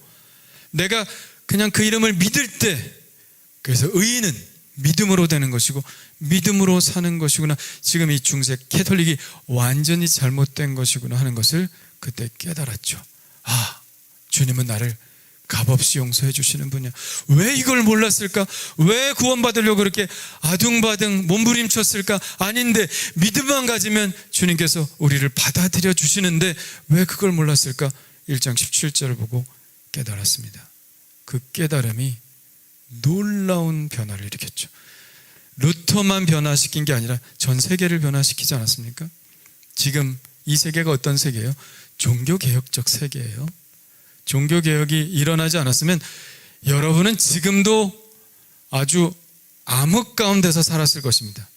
내가 그냥 그 이름을 믿을 때 그래서 의인은 믿음으로 되는 것이고 믿음으로 사는 것이구나. 지금 이 중세 캐톨릭이 완전히 잘못된 것이구나 하는 것을 그때 깨달았죠. 주님은 나를 값없이 용서해 주시는 분이야. 왜 이걸 몰랐을까? 왜 구원받으려고 그렇게 아둥바둥 몸부림쳤을까? 아닌데 믿음만 가지면 주님께서 우리를 받아들여 주시는데 왜 그걸 몰랐을까? 1장 17절을 보고 깨달았습니다. 그 깨달음이 놀라운 변화를 일으켰죠. 루터만 변화시킨 게 아니라 전 세계를 변화시키지 않았습니까? 지금 이 세계가 어떤 세계예요? 종교개혁적 세계예요. 종교개혁이 일어나지 않았으면 여러분은 지금도 아주 암흑 가운데서 살았을 것입니다.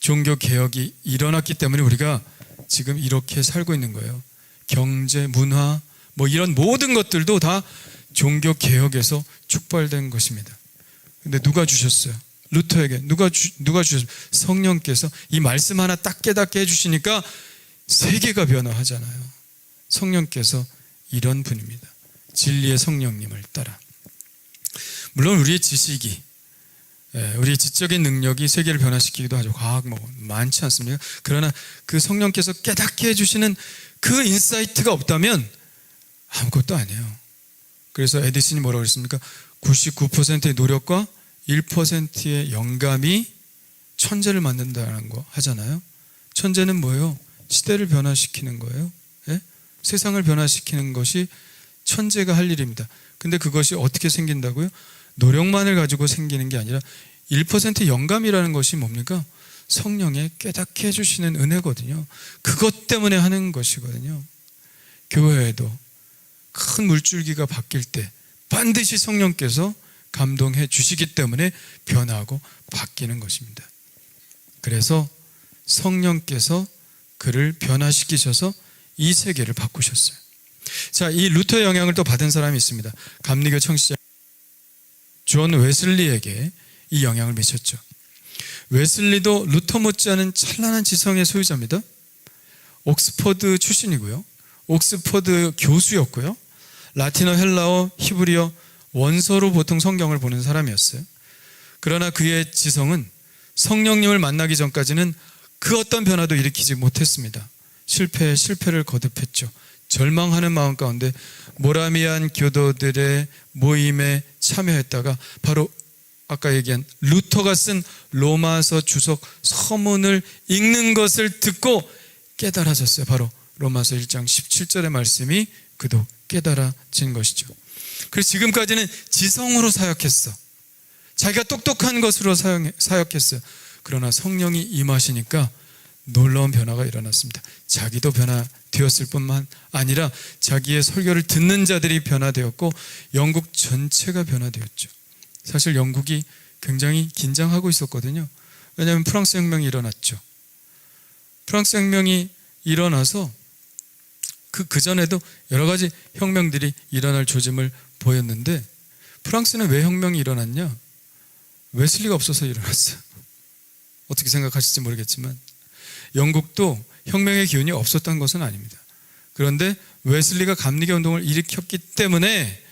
종교개혁이 일어났기 때문에 우리가 지금 이렇게 살고 있는 거예요. 경제, 문화, 이런 모든 것들도 다 종교개혁에서 축발된 것입니다. 근데 누가 주셨어요? 루터에게 누가 주셨어요? 성령께서 이 말씀 하나 딱 깨닫게 해주시니까 세계가 변화하잖아요. 성령께서 이런 분입니다. 진리의 성령님을 따라. 물론 우리의 지식이 우리의 지적인 능력이 세계를 변화시키기도 하죠. 과학 많지 않습니까? 그러나 그 성령께서 깨닫게 해주시는 그 인사이트가 없다면 아무것도 아니에요. 그래서 에디슨이 뭐라고 그랬습니까? 99%의 노력과 1%의 영감이 천재를 만든다는 거 하잖아요. 천재는 뭐예요? 시대를 변화시키는 거예요. 세상을 변화시키는 것이 천재가 할 일입니다. 근데 그것이 어떻게 생긴다고요? 노력만을 가지고 생기는 게 아니라 1% 영감이라는 것이 뭡니까? 성령의 깨닫게 해주시는 은혜거든요. 그것 때문에 하는 것이거든요. 교회에도 큰 물줄기가 바뀔 때 반드시 성령께서 감동해 주시기 때문에 변화하고 바뀌는 것입니다. 그래서 성령께서 그를 변화시키셔서 이 세계를 바꾸셨어요. 자, 이 루터의 영향을 또 받은 사람이 있습니다. 감리교 청취자 존 웨슬리에게 이 영향을 미쳤죠. 웨슬리도 루터 못지않은 찬란한 지성의 소유자입니다. 옥스퍼드 출신이고요. 옥스퍼드 교수였고요. 라틴어, 헬라어, 히브리어 원서로 보통 성경을 보는 사람이었어요. 그러나 그의 지성은 성령님을 만나기 전까지는 그 어떤 변화도 일으키지 못했습니다. 실패에 실패를 거듭했죠. 절망하는 마음 가운데 모라미안 교도들의 모임에 참여했다가 바로 아까 얘기한 루터가 쓴 로마서 주석 서문을 읽는 것을 듣고 깨달아졌어요. 바로 로마서 1장 17절의 말씀이 그도 깨달아진 것이죠. 그래서 지금까지는 지성으로 사역했어. 자기가 똑똑한 것으로 사역했어요. 그러나 성령이 임하시니까 놀라운 변화가 일어났습니다. 자기도 변화되었을 뿐만 아니라 자기의 설교를 듣는 자들이 변화되었고 영국 전체가 변화되었죠. 사실 영국이 굉장히 긴장하고 있었거든요. 왜냐하면 프랑스 혁명이 일어났죠. 프랑스 혁명이 일어나서 그 전에도 여러 가지 혁명들이 일어날 조짐을 보였는데 프랑스는 왜 혁명이 일어났냐? 웨슬리가 없어서 일어났어요. 어떻게 생각하실지 모르겠지만 영국도 혁명의 기운이 없었던 것은 아닙니다. 그런데 웨슬리가 감리교 운동을 일으켰기 때문에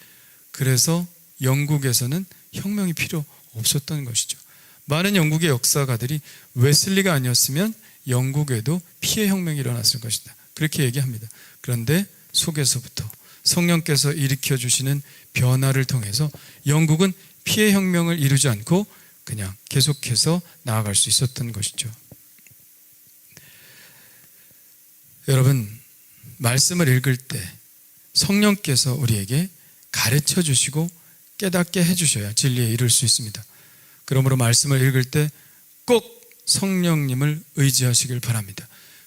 그래서 영국에서는 혁명이 필요 없었던 것이죠. 많은 영국의 역사가들이 웨슬리가 아니었으면 영국에도 피해 혁명이 일어났을 것이다. 그렇게 얘기합니다. 그런데 속에서부터 성령께서 일으켜 주시는 변화를 통해서 영국은 피해 혁명을 이루지 않고 그냥 계속해서 나아갈 수 있었던 것이죠. 여러분, 말씀을 읽을 때 성령께서 우리에게 가르쳐 주시고 깨닫게 해주셔야 진리에 이를 수 있습니다. 그러므로 말씀을 읽을 때 꼭 성령님을 의지하시길 바랍니다.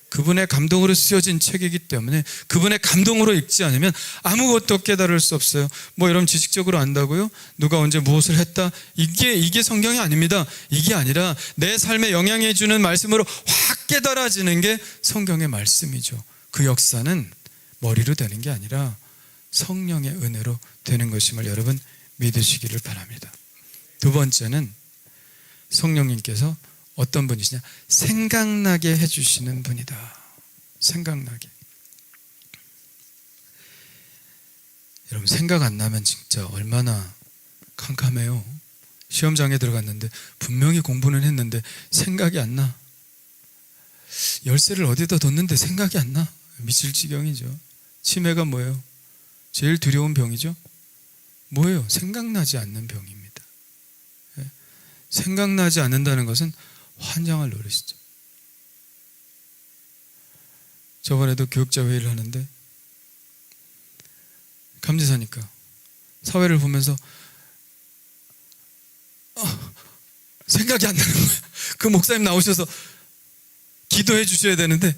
그분의 감동으로 쓰여진 책이기 때문에 그분의 감동으로 읽지 않으면 아무것도 깨달을 수 없어요. 뭐 여러분 지식적으로 안다고요? 누가 언제 무엇을 했다? 이게 성경이 아닙니다. 이게 아니라 내 삶에 영향해 주는 말씀으로 확 깨달아지는 게 성경의 말씀이죠. 그 역사는 머리로 되는 게 아니라 성령의 은혜로 되는 것임을 여러분 믿으시기를 바랍니다. 두 번째는 성령님께서 어떤 분이시냐? 생각나게 해주시는 분이다. 생각나게. 여러분 생각 안 나면 진짜 얼마나 캄캄해요. 시험장에 들어갔는데 분명히 공부는 했는데 생각이 안 나. 열쇠를 어디다 뒀는데 생각이 안 나. 미칠 지경이죠. 치매가 뭐예요? 제일 두려운 병이죠. 뭐예요? 생각나지 않는 병입니다. 생각나지 않는다는 것은 환장할 노릇이죠. 저번에도 교육자 회의를 하는데 감지사니까 사회를 보면서 생각이 안 나는 거야. 그 목사님 나오셔서 기도해 주셔야 되는데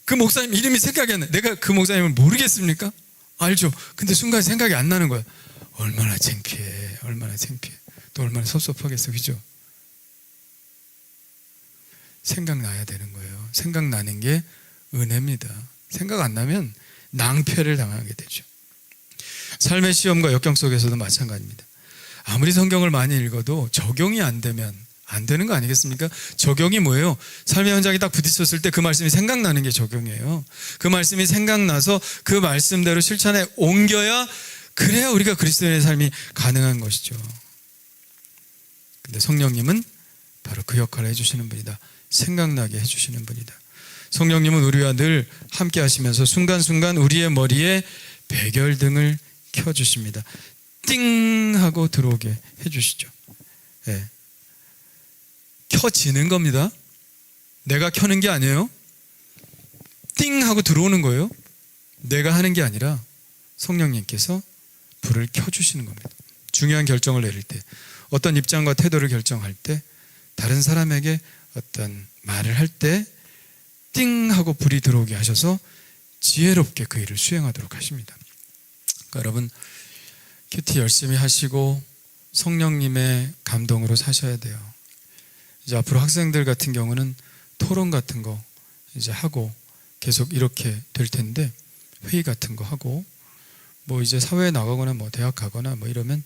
그 목사님 이름이 생각이 안 나. 내가 그 목사님을 모르겠습니까? 알죠. 근데 순간 생각이 안 나는 거야. 얼마나 창피해. 얼마나 창피해. 또 얼마나 섭섭하겠어. 그죠? 생각나야 되는 거예요. 생각나는 게 은혜입니다. 생각 안 나면 낭패를 당하게 되죠. 삶의 시험과 역경 속에서도 마찬가지입니다. 아무리 성경을 많이 읽어도 적용이 안 되면 안 되는 거 아니겠습니까? 적용이 뭐예요? 삶의 현장에 딱 부딪혔을 때 그 말씀이 생각나는 게 적용이에요. 그 말씀이 생각나서 그 말씀대로 실천에 옮겨야 그래야 우리가 그리스도인의 삶이 가능한 것이죠. 근데 성령님은 바로 그 역할을 해주시는 분이다. 생각나게 해주시는 분이다. 성령님은 우리와 늘 함께 하시면서 순간순간 우리의 머리에 백열등을 켜주십니다. 띵 하고 들어오게 해주시죠. 네. 켜지는 겁니다. 내가 켜는 게 아니에요. 띵 하고 들어오는 거예요. 내가 하는 게 아니라 성령님께서 불을 켜주시는 겁니다. 중요한 결정을 내릴 때, 어떤 입장과 태도를 결정할 때, 다른 사람에게 어떤 말을 할 때 띵 하고 불이 들어오게 하셔서 지혜롭게 그 일을 수행하도록 하십니다. 그러니까 여러분 큐티 열심히 하시고 성령님의 감동으로 사셔야 돼요. 이제 앞으로 학생들 같은 경우는 토론 같은 거 이제 하고 계속 이렇게 될 텐데 회의 같은 거 하고 뭐 이제 사회에 나가거나 뭐 대학 가거나 뭐 이러면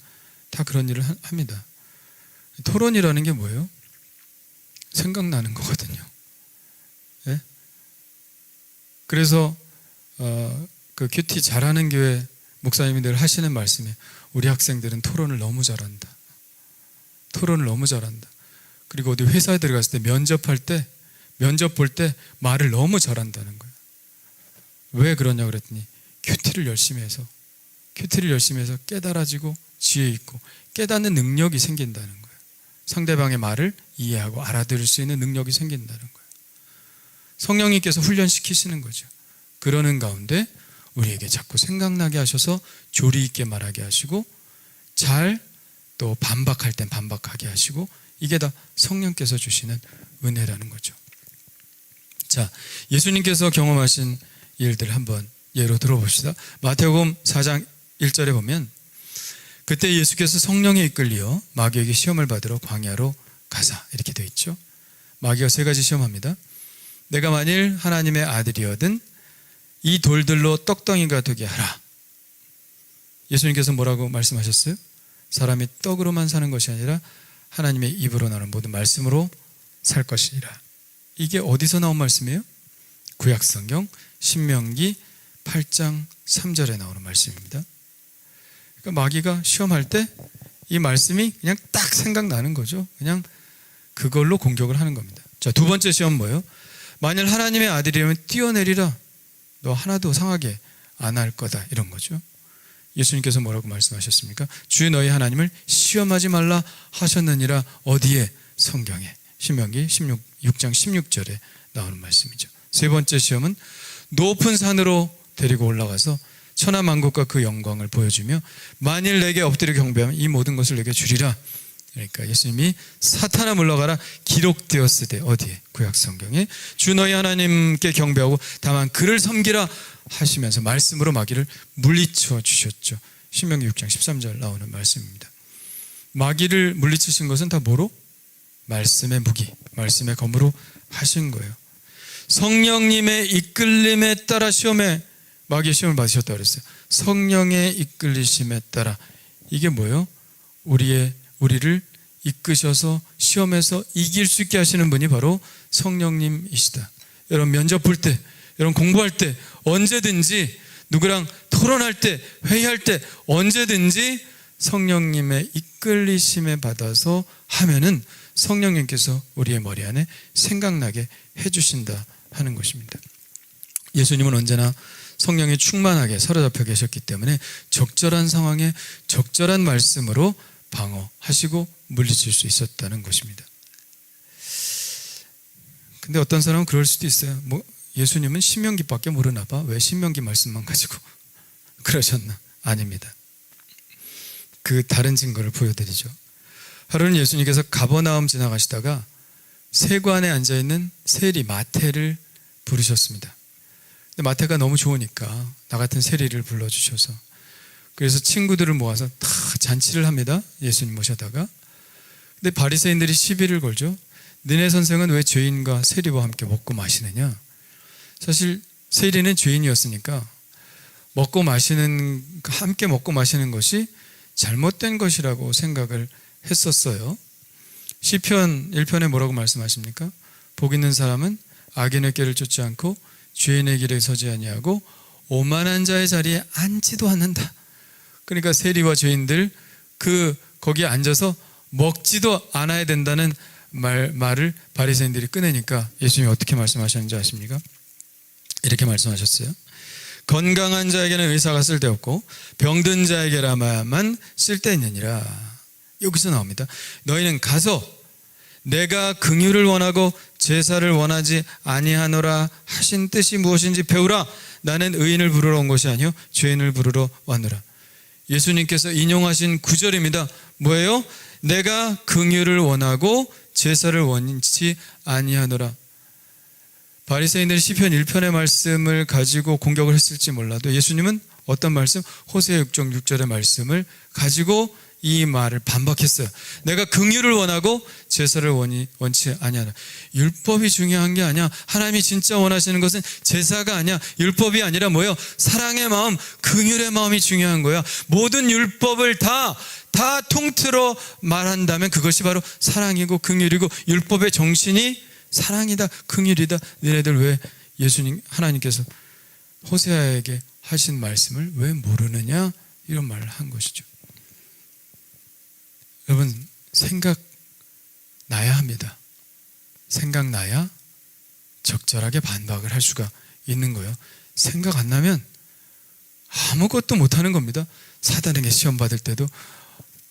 다 그런 일을 합니다. 토론이라는 게 뭐예요? 생각나는 거거든요. 예? 그래서 그 큐티 잘하는 교회 목사님이 늘 하시는 말씀이 우리 학생들은 토론을 너무 잘한다. 토론을 너무 잘한다. 그리고 어디 회사에 들어갔을 때 면접 볼 때 말을 너무 잘한다는 거예요. 왜 그러냐 그랬더니 큐티를 열심히 해서 깨달아지고 지혜 있고 깨닫는 능력이 생긴다는 거예요. 상대방의 말을 이해하고 알아들을 수 있는 능력이 생긴다는 거예요. 성령님께서 훈련시키시는 거죠. 그러는 가운데 우리에게 자꾸 생각나게 하셔서 조리 있게 말하게 하시고 잘 또 반박할 땐 반박하게 하시고 이게 다 성령께서 주시는 은혜라는 거죠. 자, 예수님께서 경험하신 일들 한번 예로 들어봅시다. 마태복음 4장 1절에 보면 그때 예수께서 성령에 이끌려 마귀에게 시험을 받으러 광야로 가사 이렇게 되어 있죠. 마귀가 세 가지 시험합니다. 내가 만일 하나님의 아들이거든 이 돌들로 떡덩이가 되게 하라. 예수님께서 뭐라고 말씀하셨어요? 사람이 떡으로만 사는 것이 아니라 하나님의 입으로 나오는 모든 말씀으로 살 것이니라. 이게 어디서 나온 말씀이에요? 구약성경 신명기 8장 3절에 나오는 말씀입니다. 그러니까 마귀가 시험할 때 이 말씀이 그냥 딱 생각나는 거죠. 그냥 그걸로 공격을 하는 겁니다. 자, 두 번째 시험 뭐예요? 만일 하나님의 아들이라면 뛰어내리라. 너 하나도 상하게 안 할 거다. 이런 거죠. 예수님께서 뭐라고 말씀하셨습니까? 주 너희 하나님을 시험하지 말라 하셨느니라. 어디에? 성경에 신명기 6장 16절에 나오는 말씀이죠. 세 번째 시험은 높은 산으로 데리고 올라가서 천하만국과 그 영광을 보여주며 만일 내게 엎드려 경배하면 이 모든 것을 내게 주리라. 그러니까 예수님이 사탄아 물러가라 기록되었으되 어디에? 구약 성경에 주 너희 하나님께 경배하고 다만 그를 섬기라 하시면서 말씀으로 마귀를 물리쳐 주셨죠. 신명기 6장 13절 나오는 말씀입니다. 마귀를 물리치신 것은 다 뭐로? 말씀의 무기, 말씀의 검으로 하신 거예요. 성령님의 이끌림에 따라 마귀의 시험을 받으셨다고 그랬어요. 성령의 이끌리심에 따라. 이게 뭐예요? 우리를 이끄셔서 시험에서 이길 수 있게 하시는 분이 바로 성령님이시다. 여러분 면접 볼 때, 여러분 공부할 때, 언제든지 누구랑 토론할 때, 회의할 때 언제든지 성령님의 이끌리심에 받아서 하면은 성령님께서 우리의 머리 안에 생각나게 해주신다 하는 것입니다. 예수님은 언제나 성령에 충만하게 사로잡혀 계셨기 때문에 적절한 상황에 적절한 말씀으로 방어하시고 물리칠 수 있었다는 것입니다. 근데 어떤 사람은 그럴 수도 있어요. 예수님은 신명기밖에 모르나 봐. 왜 신명기 말씀만 가지고 그러셨나? 아닙니다. 그 다른 증거를 보여드리죠. 하루는 예수님께서 가버나움 지나가시다가 세관에 앉아있는 세리 마태를 부르셨습니다. 근데 마태가 너무 좋으니까 나 같은 세리를 불러주셔서 그래서 친구들을 모아서 다 잔치를 합니다. 예수님 모셔다가. 근데 바리새인들이 시비를 걸죠. 너네 선생은 왜 죄인과 세리와 함께 먹고 마시느냐? 사실 세리는 죄인이었으니까 함께 먹고 마시는 것이 잘못된 것이라고 생각을 했었어요. 시편 1편에 뭐라고 말씀하십니까? 복 있는 사람은 악인의 길을 쫓지 않고 죄인의 길에 서지 아니하고 오만한 자의 자리에 앉지도 않는다. 그러니까 세리와 죄인들 거기에 앉아서 먹지도 않아야 된다는 말을 바리새인들이 꺼내니까 예수님이 어떻게 말씀하셨는지 아십니까? 이렇게 말씀하셨어요. 건강한 자에게는 의사가 쓸데없고 병든 자에게라만 쓸데있느니라. 여기서 나옵니다. 너희는 가서 내가 긍휼을 원하고 제사를 원하지 아니하노라 하신 뜻이 무엇인지 배우라. 나는 의인을 부르러 온 것이 아니요 죄인을 부르러 왔노라. 예수님께서 인용하신 구절입니다. 뭐예요? 내가 긍휼을 원하고 제사를 원치 아니하노라. 바리새인들이 시편 1편의 말씀을 가지고 공격을 했을지 몰라도 예수님은 어떤 말씀? 호세아 6장 6절의 말씀을 가지고 이 말을 반박했어요. 내가 긍휼을 원하고 제사를 원치 아니하노라. 율법이 중요한 게 아니야. 하나님이 진짜 원하시는 것은 제사가 아니야. 율법이 아니라 뭐예요? 사랑의 마음, 긍휼의 마음이 중요한 거야. 모든 율법을 다 통틀어 말한다면 그것이 바로 사랑이고 긍휼이고 율법의 정신이 사랑이다, 긍휼이다. 너네들 왜 하나님께서 호세아에게 하신 말씀을 왜 모르느냐? 이런 말을 한 것이죠. 여러분 생각나야 합니다. 생각나야 적절하게 반박을 할 수가 있는 거예요. 생각 안 나면 아무것도 못하는 겁니다. 사단에게 시험 받을 때도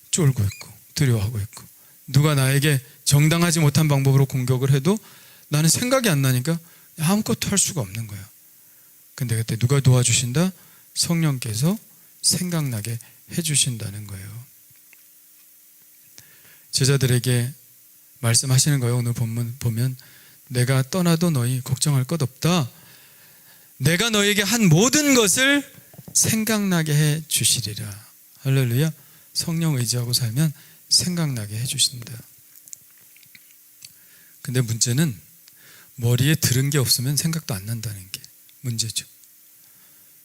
쫄고 있고 두려워하고 있고 누가 나에게 정당하지 못한 방법으로 공격을 해도 나는 생각이 안 나니까 아무것도 할 수가 없는 거예요. 근데 그때 누가 도와주신다? 성령께서 생각나게 해주신다는 거예요. 제자들에게 말씀하시는 거예요. 오늘 본문 보면 내가 떠나도 너희 걱정할 것 없다. 내가 너에게 한 모든 것을 생각나게 해 주시리라. 할렐루야. 성령 의지하고 살면 생각나게 해 주신다. 근데 문제는 머리에 들은 게 없으면 생각도 안 난다는 게 문제죠.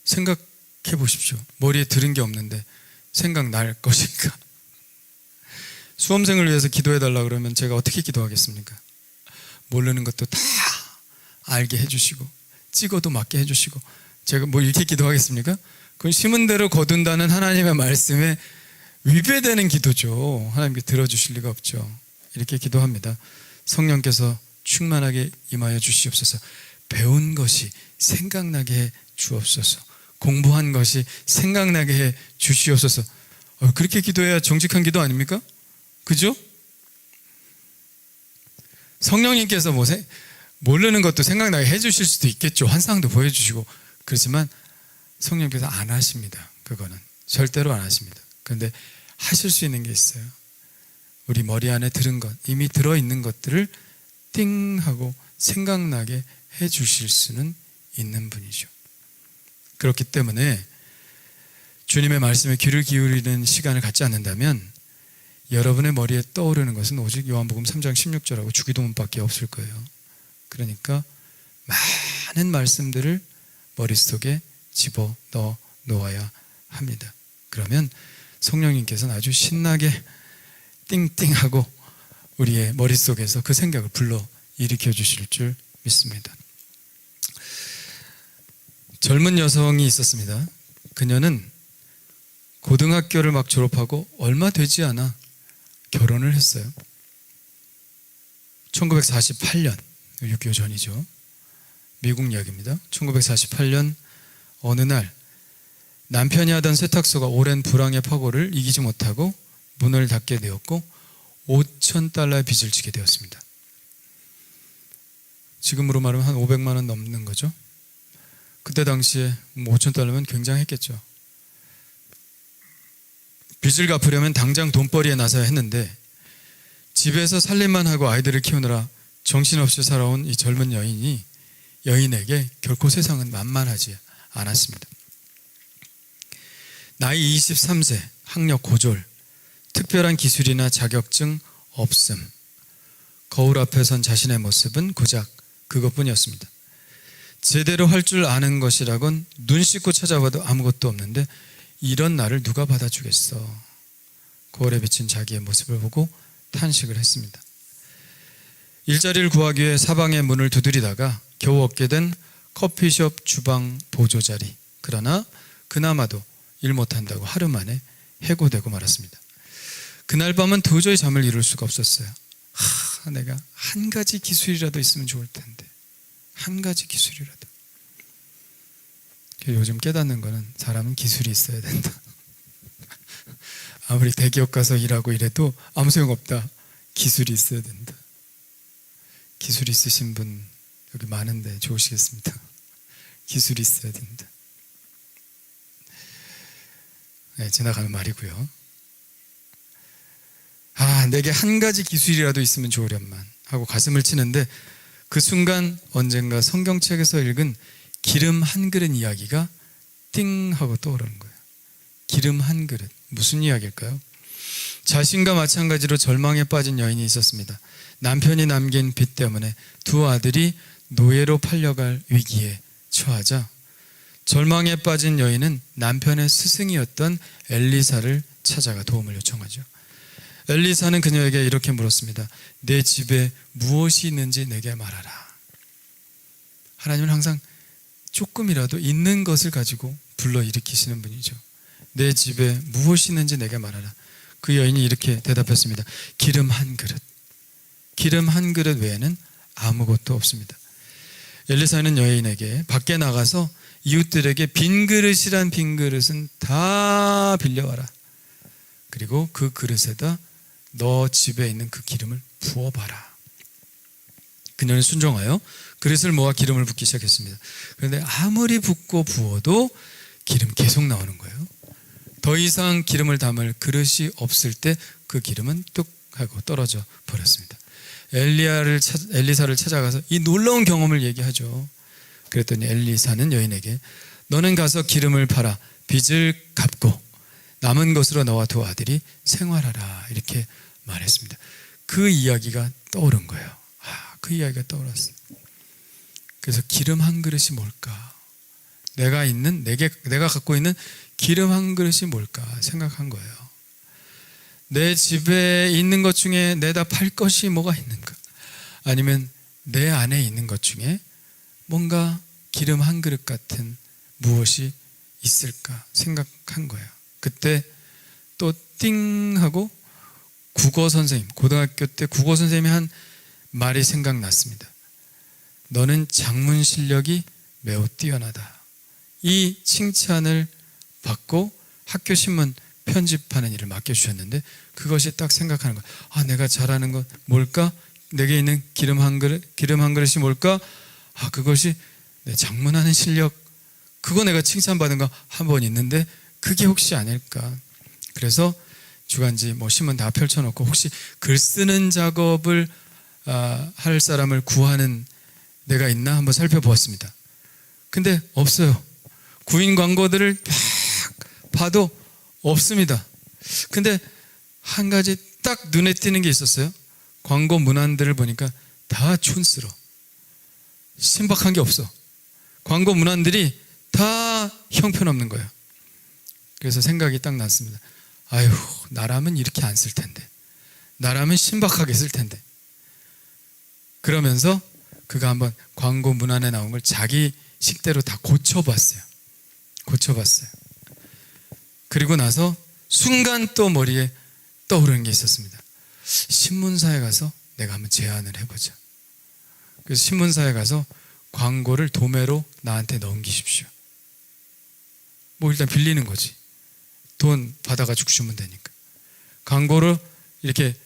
생각해 보십시오. 머리에 들은 게 없는데 생각날 것인가? 수험생을 위해서 기도해 달라 그러면 제가 어떻게 기도하겠습니까? 모르는 것도 다 알게 해주시고 찍어도 맞게 해주시고 제가 이렇게 기도하겠습니까? 그건 심은 대로 거둔다는 하나님의 말씀에 위배되는 기도죠. 하나님께 들어주실 리가 없죠. 이렇게 기도합니다. 성령께서 충만하게 임하여 주시옵소서. 배운 것이 생각나게 해 주옵소서. 공부한 것이 생각나게 해 주시옵소서. 그렇게 기도해야 정직한 기도 아닙니까? 그죠? 성령님께서 모르는 것도 생각나게 해주실 수도 있겠죠. 환상도 보여주시고. 그렇지만 성령님께서 안 하십니다. 그거는 절대로 안 하십니다. 그런데 하실 수 있는 게 있어요. 우리 머리 안에 들은 것, 이미 들어있는 것들을 띵 하고 생각나게 해 주실 수는 있는 분이죠. 그렇기 때문에 주님의 말씀에 귀를 기울이는 시간을 갖지 않는다면 여러분의 머리에 떠오르는 것은 오직 요한복음 3장 16절하고 주기도문밖에 없을 거예요. 그러니까 많은 말씀들을 머릿속에 집어넣어 놓아야 합니다. 그러면 성령님께서는 아주 신나게 띵띵하고 우리의 머릿속에서 그 생각을 불러 일으켜 주실 줄 믿습니다. 젊은 여성이 있었습니다. 그녀는 고등학교를 막 졸업하고 얼마 되지 않아 결혼을 했어요. 1948년, 6.25 전이죠. 미국 이야기입니다. 1948년 어느 날 남편이 하던 세탁소가 오랜 불황의 파고를 이기지 못하고 문을 닫게 되었고 $5,000의 빚을 지게 되었습니다. 지금으로 말하면 한 500만 원 넘는 거죠. 그때 당시에 $5,000면 굉장했겠죠. 빚을 갚으려면 당장 돈벌이에 나서야 했는데 집에서 살림만 하고 아이들을 키우느라 정신없이 살아온 이 젊은 여인에게 결코 세상은 만만하지 않았습니다. 나이 23세, 학력 고졸, 특별한 기술이나 자격증 없음, 거울 앞에 선 자신의 모습은 고작 그것뿐이었습니다. 제대로 할 줄 아는 것이라곤 눈 씻고 찾아봐도 아무것도 없는데 이런 나를 누가 받아주겠어. 거울에 비친 자기의 모습을 보고 탄식을 했습니다. 일자리를 구하기 위해 사방의 문을 두드리다가 겨우 얻게 된 커피숍 주방 보조자리. 그러나 그나마도 일 못한다고 하루 만에 해고되고 말았습니다. 그날 밤은 도저히 잠을 이룰 수가 없었어요. 내가 한 가지 기술이라도 있으면 좋을 텐데. 한 가지 기술이라도. 요즘 깨닫는 거는 사람은 기술이 있어야 된다. 아무리 대기업 가서 일하고 이래도 아무 소용없다. 기술이 있어야 된다. 기술 있으신 분 여기 많은데 좋으시겠습니다. 기술이 있어야 된다. 네, 지나가는 말이고요. 내게 한 가지 기술이라도 있으면 좋으련만 하고 가슴을 치는데 그 순간 언젠가 성경책에서 읽은 기름 한 그릇 이야기가 띵 하고 떠오르는 거예요. 기름 한 그릇. 무슨 이야기일까요? 자신과 마찬가지로 절망에 빠진 여인이 있었습니다. 남편이 남긴 빚 때문에 두 아들이 노예로 팔려갈 위기에 처하자 절망에 빠진 여인은 남편의 스승이었던 엘리사를 찾아가 도움을 요청하죠. 엘리사는 그녀에게 이렇게 물었습니다. 내 집에 무엇이 있는지 내게 말하라. 하나님은 항상 조금이라도 있는 것을 가지고 불러일으키시는 분이죠. 내 집에 무엇이 있는지 내게 말하라. 그 여인이 이렇게 대답했습니다. 기름 한 그릇. 기름 한 그릇 외에는 아무것도 없습니다. 엘리사는 여인에게 밖에 나가서 이웃들에게 빈 그릇이란 빈 그릇은 다 빌려와라. 그리고 그 그릇에다 너 집에 있는 그 기름을 부어봐라. 그녀는 순종하여 그릇을 모아 기름을 붓기 시작했습니다. 그런데 아무리 붓고 부어도 기름 계속 나오는 거예요. 더 이상 기름을 담을 그릇이 없을 때 그 기름은 뚝 하고 떨어져 버렸습니다. 엘리사를 찾아가서 이 놀라운 경험을 얘기하죠. 그랬더니 엘리사는 여인에게 너는 가서 기름을 팔아 빚을 갚고 남은 것으로 너와 두 아들이 생활하라. 이렇게 말했습니다. 그 이야기가 떠오른 거예요. 그 이야기가 떠올랐어요. 그래서 기름 한 그릇이 뭘까? 내가 갖고 있는 기름 한 그릇이 뭘까 생각한 거예요. 내 집에 있는 것 중에 내다 팔 것이 뭐가 있는가? 아니면 내 안에 있는 것 중에 뭔가 기름 한 그릇 같은 무엇이 있을까 생각한 거예요. 그때 또 띵 하고 국어 선생님, 고등학교 때 국어 선생님이 한 말이 생각났습니다. 너는 작문 실력이 매우 뛰어나다. 이 칭찬을 받고 학교 신문 편집하는 일을 맡겨주셨는데 그것이 딱 생각하는 거예요. 내가 잘하는 건 뭘까? 내게 있는 기름 한 그릇이 뭘까? 그것이 내 작문하는 실력. 그거 내가 칭찬받은 거 한 번 있는데 그게 혹시 아닐까? 그래서 주간지 뭐 신문 다 펼쳐놓고 혹시 글 쓰는 작업을 할 사람을 구하는 데가 있나 한번 살펴보았습니다. 근데 없어요. 구인 광고들을 막 봐도 없습니다. 근데 한 가지 딱 눈에 띄는 게 있었어요. 광고 문안들을 보니까 다 촌스러워. 신박한 게 없어. 광고 문안들이 다 형편없는 거예요. 그래서 생각이 딱 났습니다. 아유, 나라면 이렇게 안 쓸 텐데. 나라면 신박하게 쓸 텐데. 그러면서 그가 한번 광고 문안에 나온 걸 자기 식대로 다 고쳐봤어요. 그리고 나서 순간 또 머리에 떠오르는 게 있었습니다. 신문사에 가서 내가 한번 제안을 해보자. 그래서 신문사에 가서 광고를 도매로 나한테 넘기십시오. 뭐 일단 빌리는 거지. 돈 받아가지고 주면 되니까. 광고를 이렇게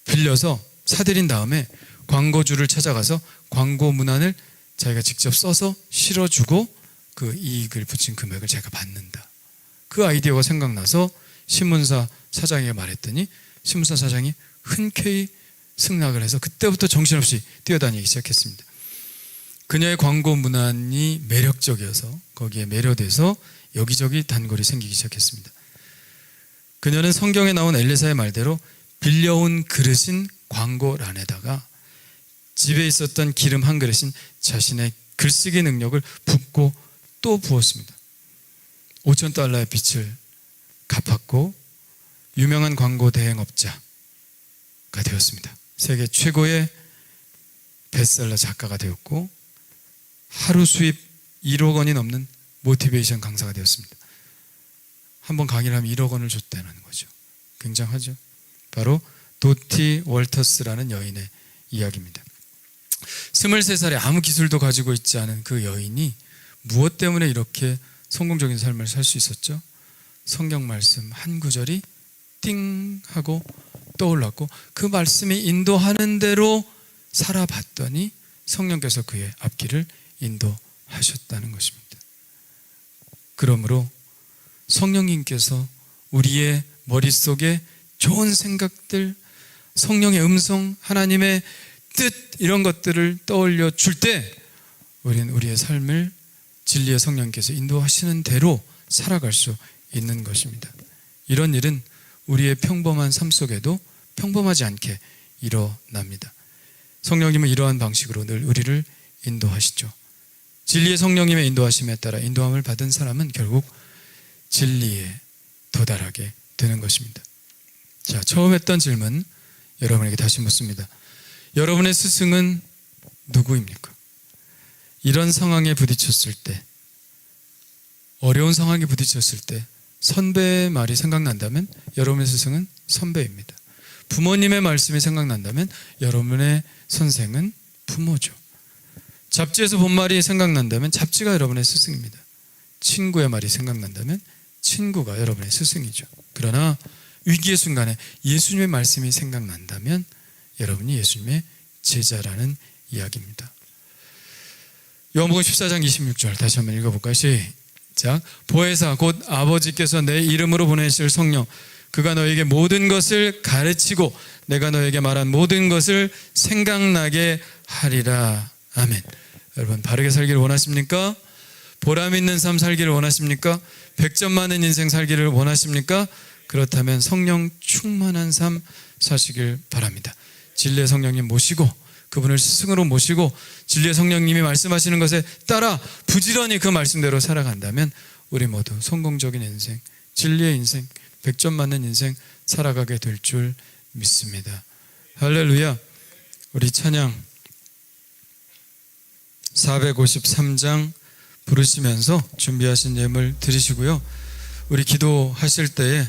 빌려서 사들인 다음에 광고주를 찾아가서 광고 문안을 자기가 직접 써서 실어주고 그 이익을 붙인 금액을 제가 받는다. 그 아이디어가 생각나서 신문사 사장에게 말했더니 신문사 사장이 흔쾌히 승낙을 해서 그때부터 정신없이 뛰어다니기 시작했습니다. 그녀의 광고 문안이 매력적이어서 거기에 매료돼서 여기저기 단골이 생기기 시작했습니다. 그녀는 성경에 나온 엘리사의 말대로 빌려온 그릇인 광고란에다가 집에 있었던 기름 한 그릇인 자신의 글쓰기 능력을 붓고 또 부었습니다. $5,000의 빚을 갚았고 유명한 광고 대행업자가 되었습니다. 세계 최고의 베스트셀러 작가가 되었고 하루 수입 1억 원이 넘는 모티베이션 강사가 되었습니다. 한번 강의를 하면 1억 원을 줬다는 거죠. 굉장하죠. 바로 도티 월터스라는 여인의 이야기입니다. 23살에 아무 기술도 가지고 있지 않은 그 여인이 무엇 때문에 이렇게 성공적인 삶을 살 수 있었죠? 성경 말씀 한 구절이 띵 하고 떠올랐고 그 말씀이 인도하는 대로 살아봤더니 성령께서 그의 앞길을 인도하셨다는 것입니다. 그러므로 성령님께서 우리의 머릿속에 좋은 생각들, 성령의 음성, 하나님의 뜻 이런 것들을 떠올려 줄 때 우리는 우리의 삶을 진리의 성령께서 인도하시는 대로 살아갈 수 있는 것입니다. 이런 일은 우리의 평범한 삶 속에도 평범하지 않게 일어납니다. 성령님은 이러한 방식으로 늘 우리를 인도하시죠. 진리의 성령님의 인도하심에 따라 인도함을 받은 사람은 결국 진리에 도달하게 되는 것입니다. 자, 처음 했던 질문 여러분에게 다시 묻습니다. 여러분의 스승은 누구입니까? 이런 상황에 부딪혔을 때, 어려운 상황에 부딪혔을 때 선배의 말이 생각난다면 여러분의 스승은 선배입니다. 부모님의 말씀이 생각난다면 여러분의 선생은 부모죠. 잡지에서 본 말이 생각난다면 잡지가 여러분의 스승입니다. 친구의 말이 생각난다면 친구가 여러분의 스승이죠. 그러나 위기의 순간에 예수님의 말씀이 생각난다면 여러분이 예수님의 제자라는 이야기입니다. 요한복음 14장 26절 다시 한번 읽어볼까요? 시작. 보혜사 곧 아버지께서 내 이름으로 보내실 성령 그가 너에게 모든 것을 가르치고 내가 너에게 말한 모든 것을 생각나게 하리라. 아멘. 여러분 바르게 살기를 원하십니까? 보람 있는 삶 살기를 원하십니까? 100점 많은 인생 살기를 원하십니까? 그렇다면 성령 충만한 삶 사시길 바랍니다. 진리의 성령님 모시고 그분을 스승으로 모시고 진리의 성령님이 말씀하시는 것에 따라 부지런히 그 말씀대로 살아간다면 우리 모두 성공적인 인생, 진리의 인생, 100점 맞는 인생 살아가게 될 줄 믿습니다. 할렐루야. 우리 찬양 453장 부르시면서 준비하신 예물 드리시고요. 우리 기도하실 때에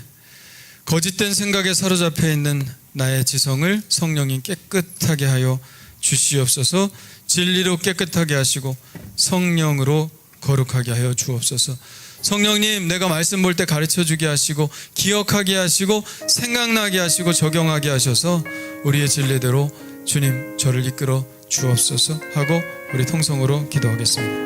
거짓된 생각에 사로잡혀 있는 나의 지성을 성령님 깨끗하게 하여 주시옵소서. 진리로 깨끗하게 하시고 성령으로 거룩하게 하여 주옵소서. 성령님 내가 말씀 볼 때 가르쳐주게 하시고 기억하게 하시고 생각나게 하시고 적용하게 하셔서 우리의 진리대로 주님 저를 이끌어 주옵소서 하고 우리 통성으로 기도하겠습니다.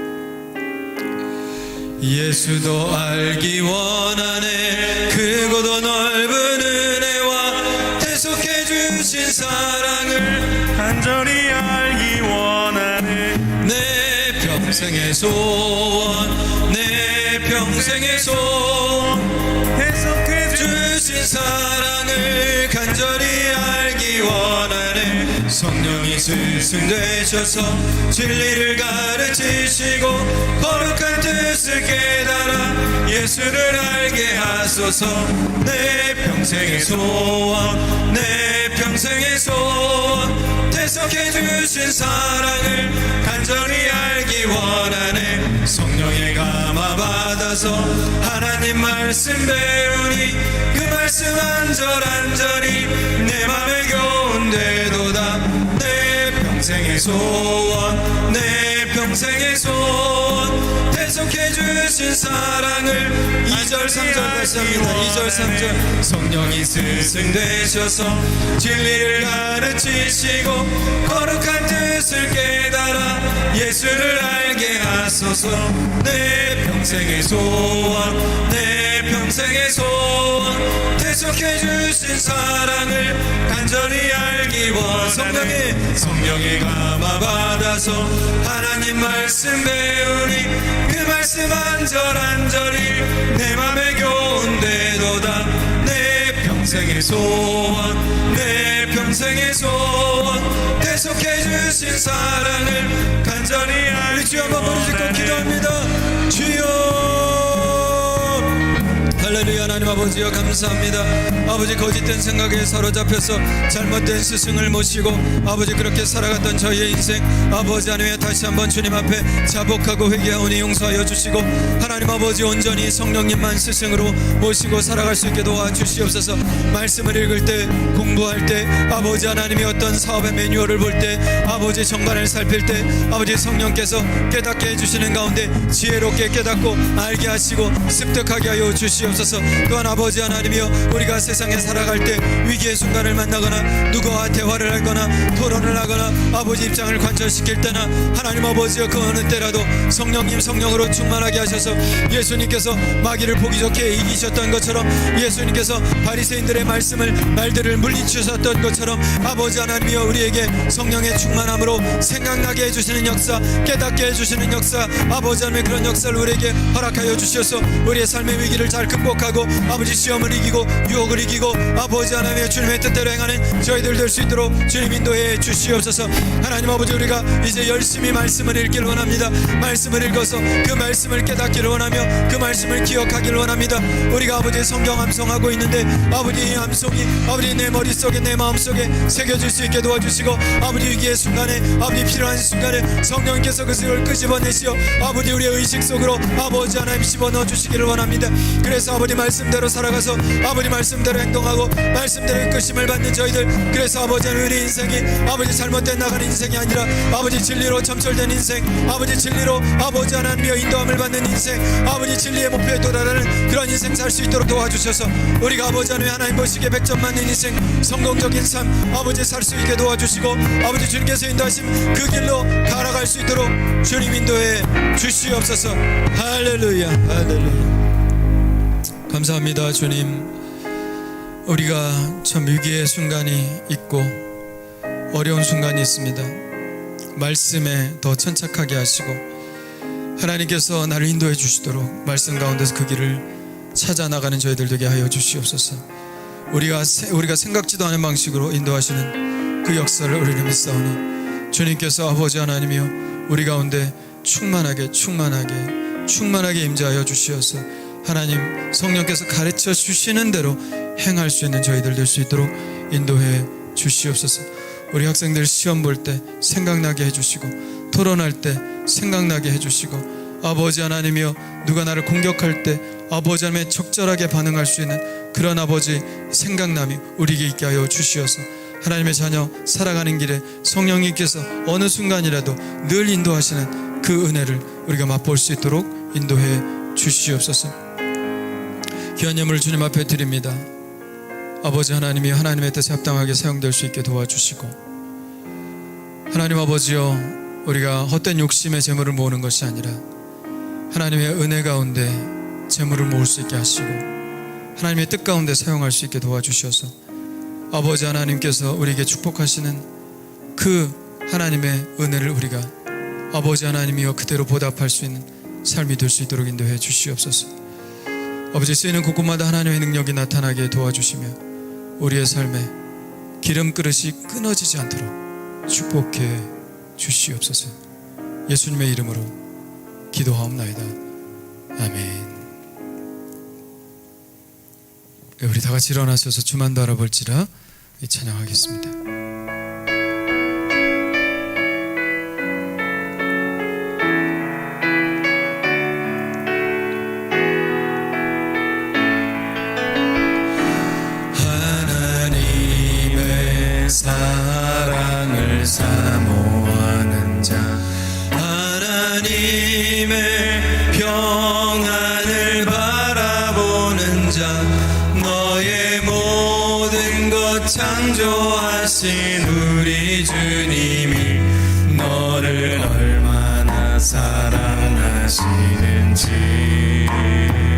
예수도 알기 원하네. 크고도 넓은 은혜와 대속해 주신 사랑을 간절히 알기 원하네. 내 평생의 소원, 내 평생의 소원, 대속해 주신 사랑을 간절히 알기 원하네. 성령이 스승되셔서 진리를 가르치시고 거룩한 뜻을 깨달아 예수를 알게 하소서. 내 평생의 소원, 내 평생의 소원, 대속해 주신 사랑을 간절히 알기 원하네. 성령의 감화 받아서 하나님 말씀 배우니 그 말씀 안절안절히 내 맘에 교훈되도다. 내 평생의 소원, 내 평생의 소원, 대속해 주신 사랑을 2절 3절 다시 합니다. 2절 3절 성령이 스승 되셔서 진리를 가르치시고 거룩한 뜻을 깨달아 예수를 알게 하소서. 내 평생의 소원, 내 평생의 소원, 대속해 주신 사랑을 간절히 알기 원하네. 성령의 감화 받아서 하나님 말씀 배우니 그 말씀 안절안절히 내 맘에 교훈되도다. 내 평생의 소원, 내 평생의 소원, 대속해 주신 사랑을 간절히 알기 주여 한번 부르짖고 기도합니다. 주여 할렐루야. 하나님 아버지여 감사합니다. 아버지 거짓된 생각에 사로잡혀서 잘못된 스승을 모시고 아버지 그렇게 살아갔던 저희의 인생 아버지 하나님 다시 한번 주님 앞에 자복하고 회개하오니 용서하여 주시고 하나님 아버지 온전히 성령님만 스승으로 모시고 살아갈 수 있게 도와주시옵소서. 말씀을 읽을 때 공부할 때 아버지 하나님이 어떤 사업의 매뉴얼을 볼 때 아버지 정관을 살필 때 아버지 성령께서 깨닫게 해주시는 가운데 지혜롭게 깨닫고 알게 하시고 습득하게 하여 주시옵소서. 또한 아버지 하나님이여 우리가 세상에 살아갈 때 위기의 순간을 만나거나 누구와 대화를 하거나 토론을 하거나 아버지 입장을 관철시킬 때나 하나님 아버지여 그 어느 때라도 성령님 성령으로 충만하게 하셔서 예수님께서 마귀를 보기 좋게 이기셨던 것처럼 예수님께서 바리새인들의 말들을 물리치셨던 것처럼 아버지 하나님이여 우리에게 성령의 충만함으로 생각나게 해주시는 역사 깨닫게 해주시는 역사 아버지 하나님의 그런 역사를 우리에게 허락하여 주셔서 우리의 삶의 위기를 잘 극복하고 아버지 시험을 이기고 유혹을 이기고 아버지 하나님의 주님의 뜻대로 행하는 저희들 될 수 있도록 주님 인도해 주시옵소서. 하나님 아버지 우리가 이제 열심히 말씀을 읽기를 원합니다. 말씀을 읽어서 그 말씀을 깨닫기를 원하며 그 말씀을 기억하기를 원합니다. 우리가 아버지 성경 암송하고 있는데 아버지 이 암송이 아버지 내 머릿속에 내 마음속에 새겨질 수 있게 도와주시고 아버지 위기의 순간에 아버지 필요한 순간에 성령께서 그것을 끄집어내시어 아버지 우리의 의식 속으로 아버지 하나님 집어넣어 주시기를 원합니다. 그래서 아버지 말씀대로 살아가서 아버지 말씀대로 행동하고 말씀대로 이끄심을 받는 저희들 그래서 아버지 우리 인생이 아버지 잘못된 나가는 인생이 아니라 아버지 진리로 점철된 인생 아버지 진리로 아버지 하나님의 인도함을 받는 인생 아버지 진리의 목표에 도달하는 그런 인생 살 수 있도록 도와주셔서 우리가 아버지 하나님 보시기에 100점 맞는 인생 성공적인 삶 아버지 살 수 있게 도와주시고 아버지 주님께서 인도하신 그 길로 걸어갈 수 있도록 주님 인도해 주시옵소서. 할렐루야 할렐루야. 감사합니다 주님. 우리가 참 위기의 순간이 있고 어려운 순간이 있습니다. 말씀에 더 천착하게 하시고 하나님께서 나를 인도해 주시도록 말씀 가운데서 그 길을 찾아 나가는 저희들 되게 하여 주시옵소서. 우리가 생각지도 않은 방식으로 인도하시는 그 역사를 우리는 믿사오니 주님께서 아버지 하나님이여 우리 가운데 충만하게 임재하여 주시어서 하나님 성령께서 가르쳐 주시는 대로 행할 수 있는 저희들 될 수 있도록 인도해 주시옵소서. 우리 학생들 시험 볼 때 생각나게 해주시고 토론할 때 생각나게 해주시고 아버지 하나님이여 누가 나를 공격할 때 아버지 하나님의 적절하게 반응할 수 있는 그런 아버지 생각남이 우리에게 있게 하여 주시어서 하나님의 자녀 살아가는 길에 성령님께서 어느 순간이라도 늘 인도하시는 그 은혜를 우리가 맛볼 수 있도록 인도해 주시옵소서. 귀한 예물을 주님 앞에 드립니다. 아버지 하나님이 하나님의 뜻에 합당하게 사용될 수 있게 도와주시고 하나님 아버지여 우리가 헛된 욕심의 재물을 모으는 것이 아니라 하나님의 은혜 가운데 재물을 모을 수 있게 하시고 하나님의 뜻 가운데 사용할 수 있게 도와주셔서 아버지 하나님께서 우리에게 축복하시는 그 하나님의 은혜를 우리가 아버지 하나님이여 그대로 보답할 수 있는 삶이 될 수 있도록 인도해 주시옵소서. 아버지, 쓰이는 곳곳마다 하나님의 능력이 나타나게 도와주시며 우리의 삶에 기름 그릇이 끊어지지 않도록 축복해 주시옵소서. 예수님의 이름으로 기도하옵나이다. 아멘. 우리 다 같이 일어나셔서 주만도 알아볼지라 찬양하겠습니다. 하나님의 사랑을 사모하는 자, 하나님의 평안을 바라보는 자, 너의 모든 것 창조하신 우리 주님이 너를 얼마나 사랑하시는지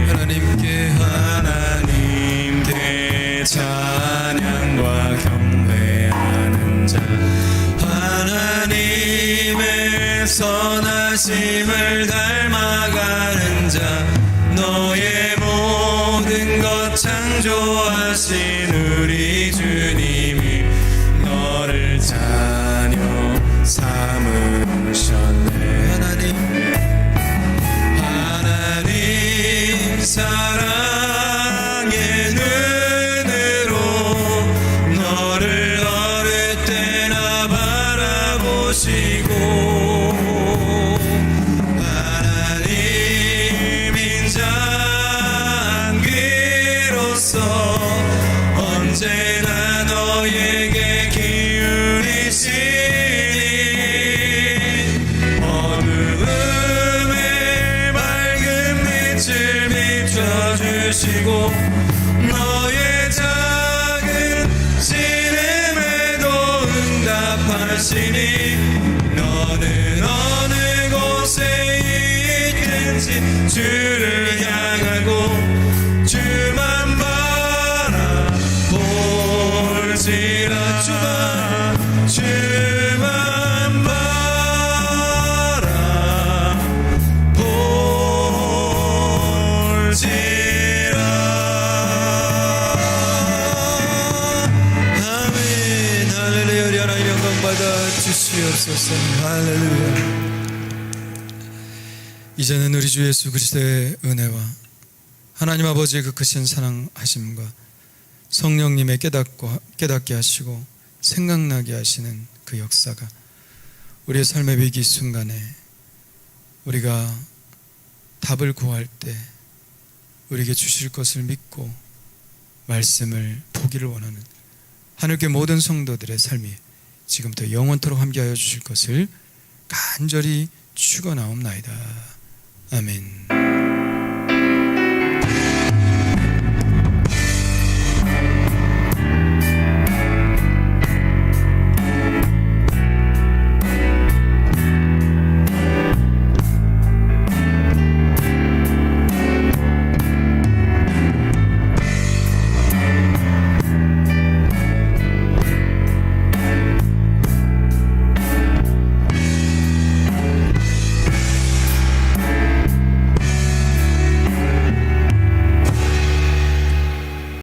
하나님께 찬양과 경배하는 자, 하나님의 선하심을 닮아가는 자, 너의 모든 것 창조하신 우리 주님이 너를 자녀 삼으셨네. 하나님 사랑의 눈으로 너를 어릴 때나 바라보시고 하나님 인자한 귀로서 언제나 너에게 기울이시니 어두움에 밝은 빛을 비춰주시고 너의 작은 신음에도 응답하시니 너는 어느 곳에 있든지 주를 향하고 주만 바라볼지라. 주만 바라볼지라. 아멘. 할렐루야. 우리 하나님 영광 받아 주시옵소서. 할렐루야. 이제는 우리 주 예수 그리스도의 은혜와 하나님 아버지의 그 크신 사랑하심과 성령님의 깨닫게 하시고 생각나게 하시는 그 역사가 우리의 삶의 위기 순간에 우리가 답을 구할 때 우리에게 주실 것을 믿고 말씀을 보기를 원하는 하늘교회 모든 성도들의 삶이 지금부터 영원토록 함께하여 주실 것을 간절히 축원하옵나이다. 아멘.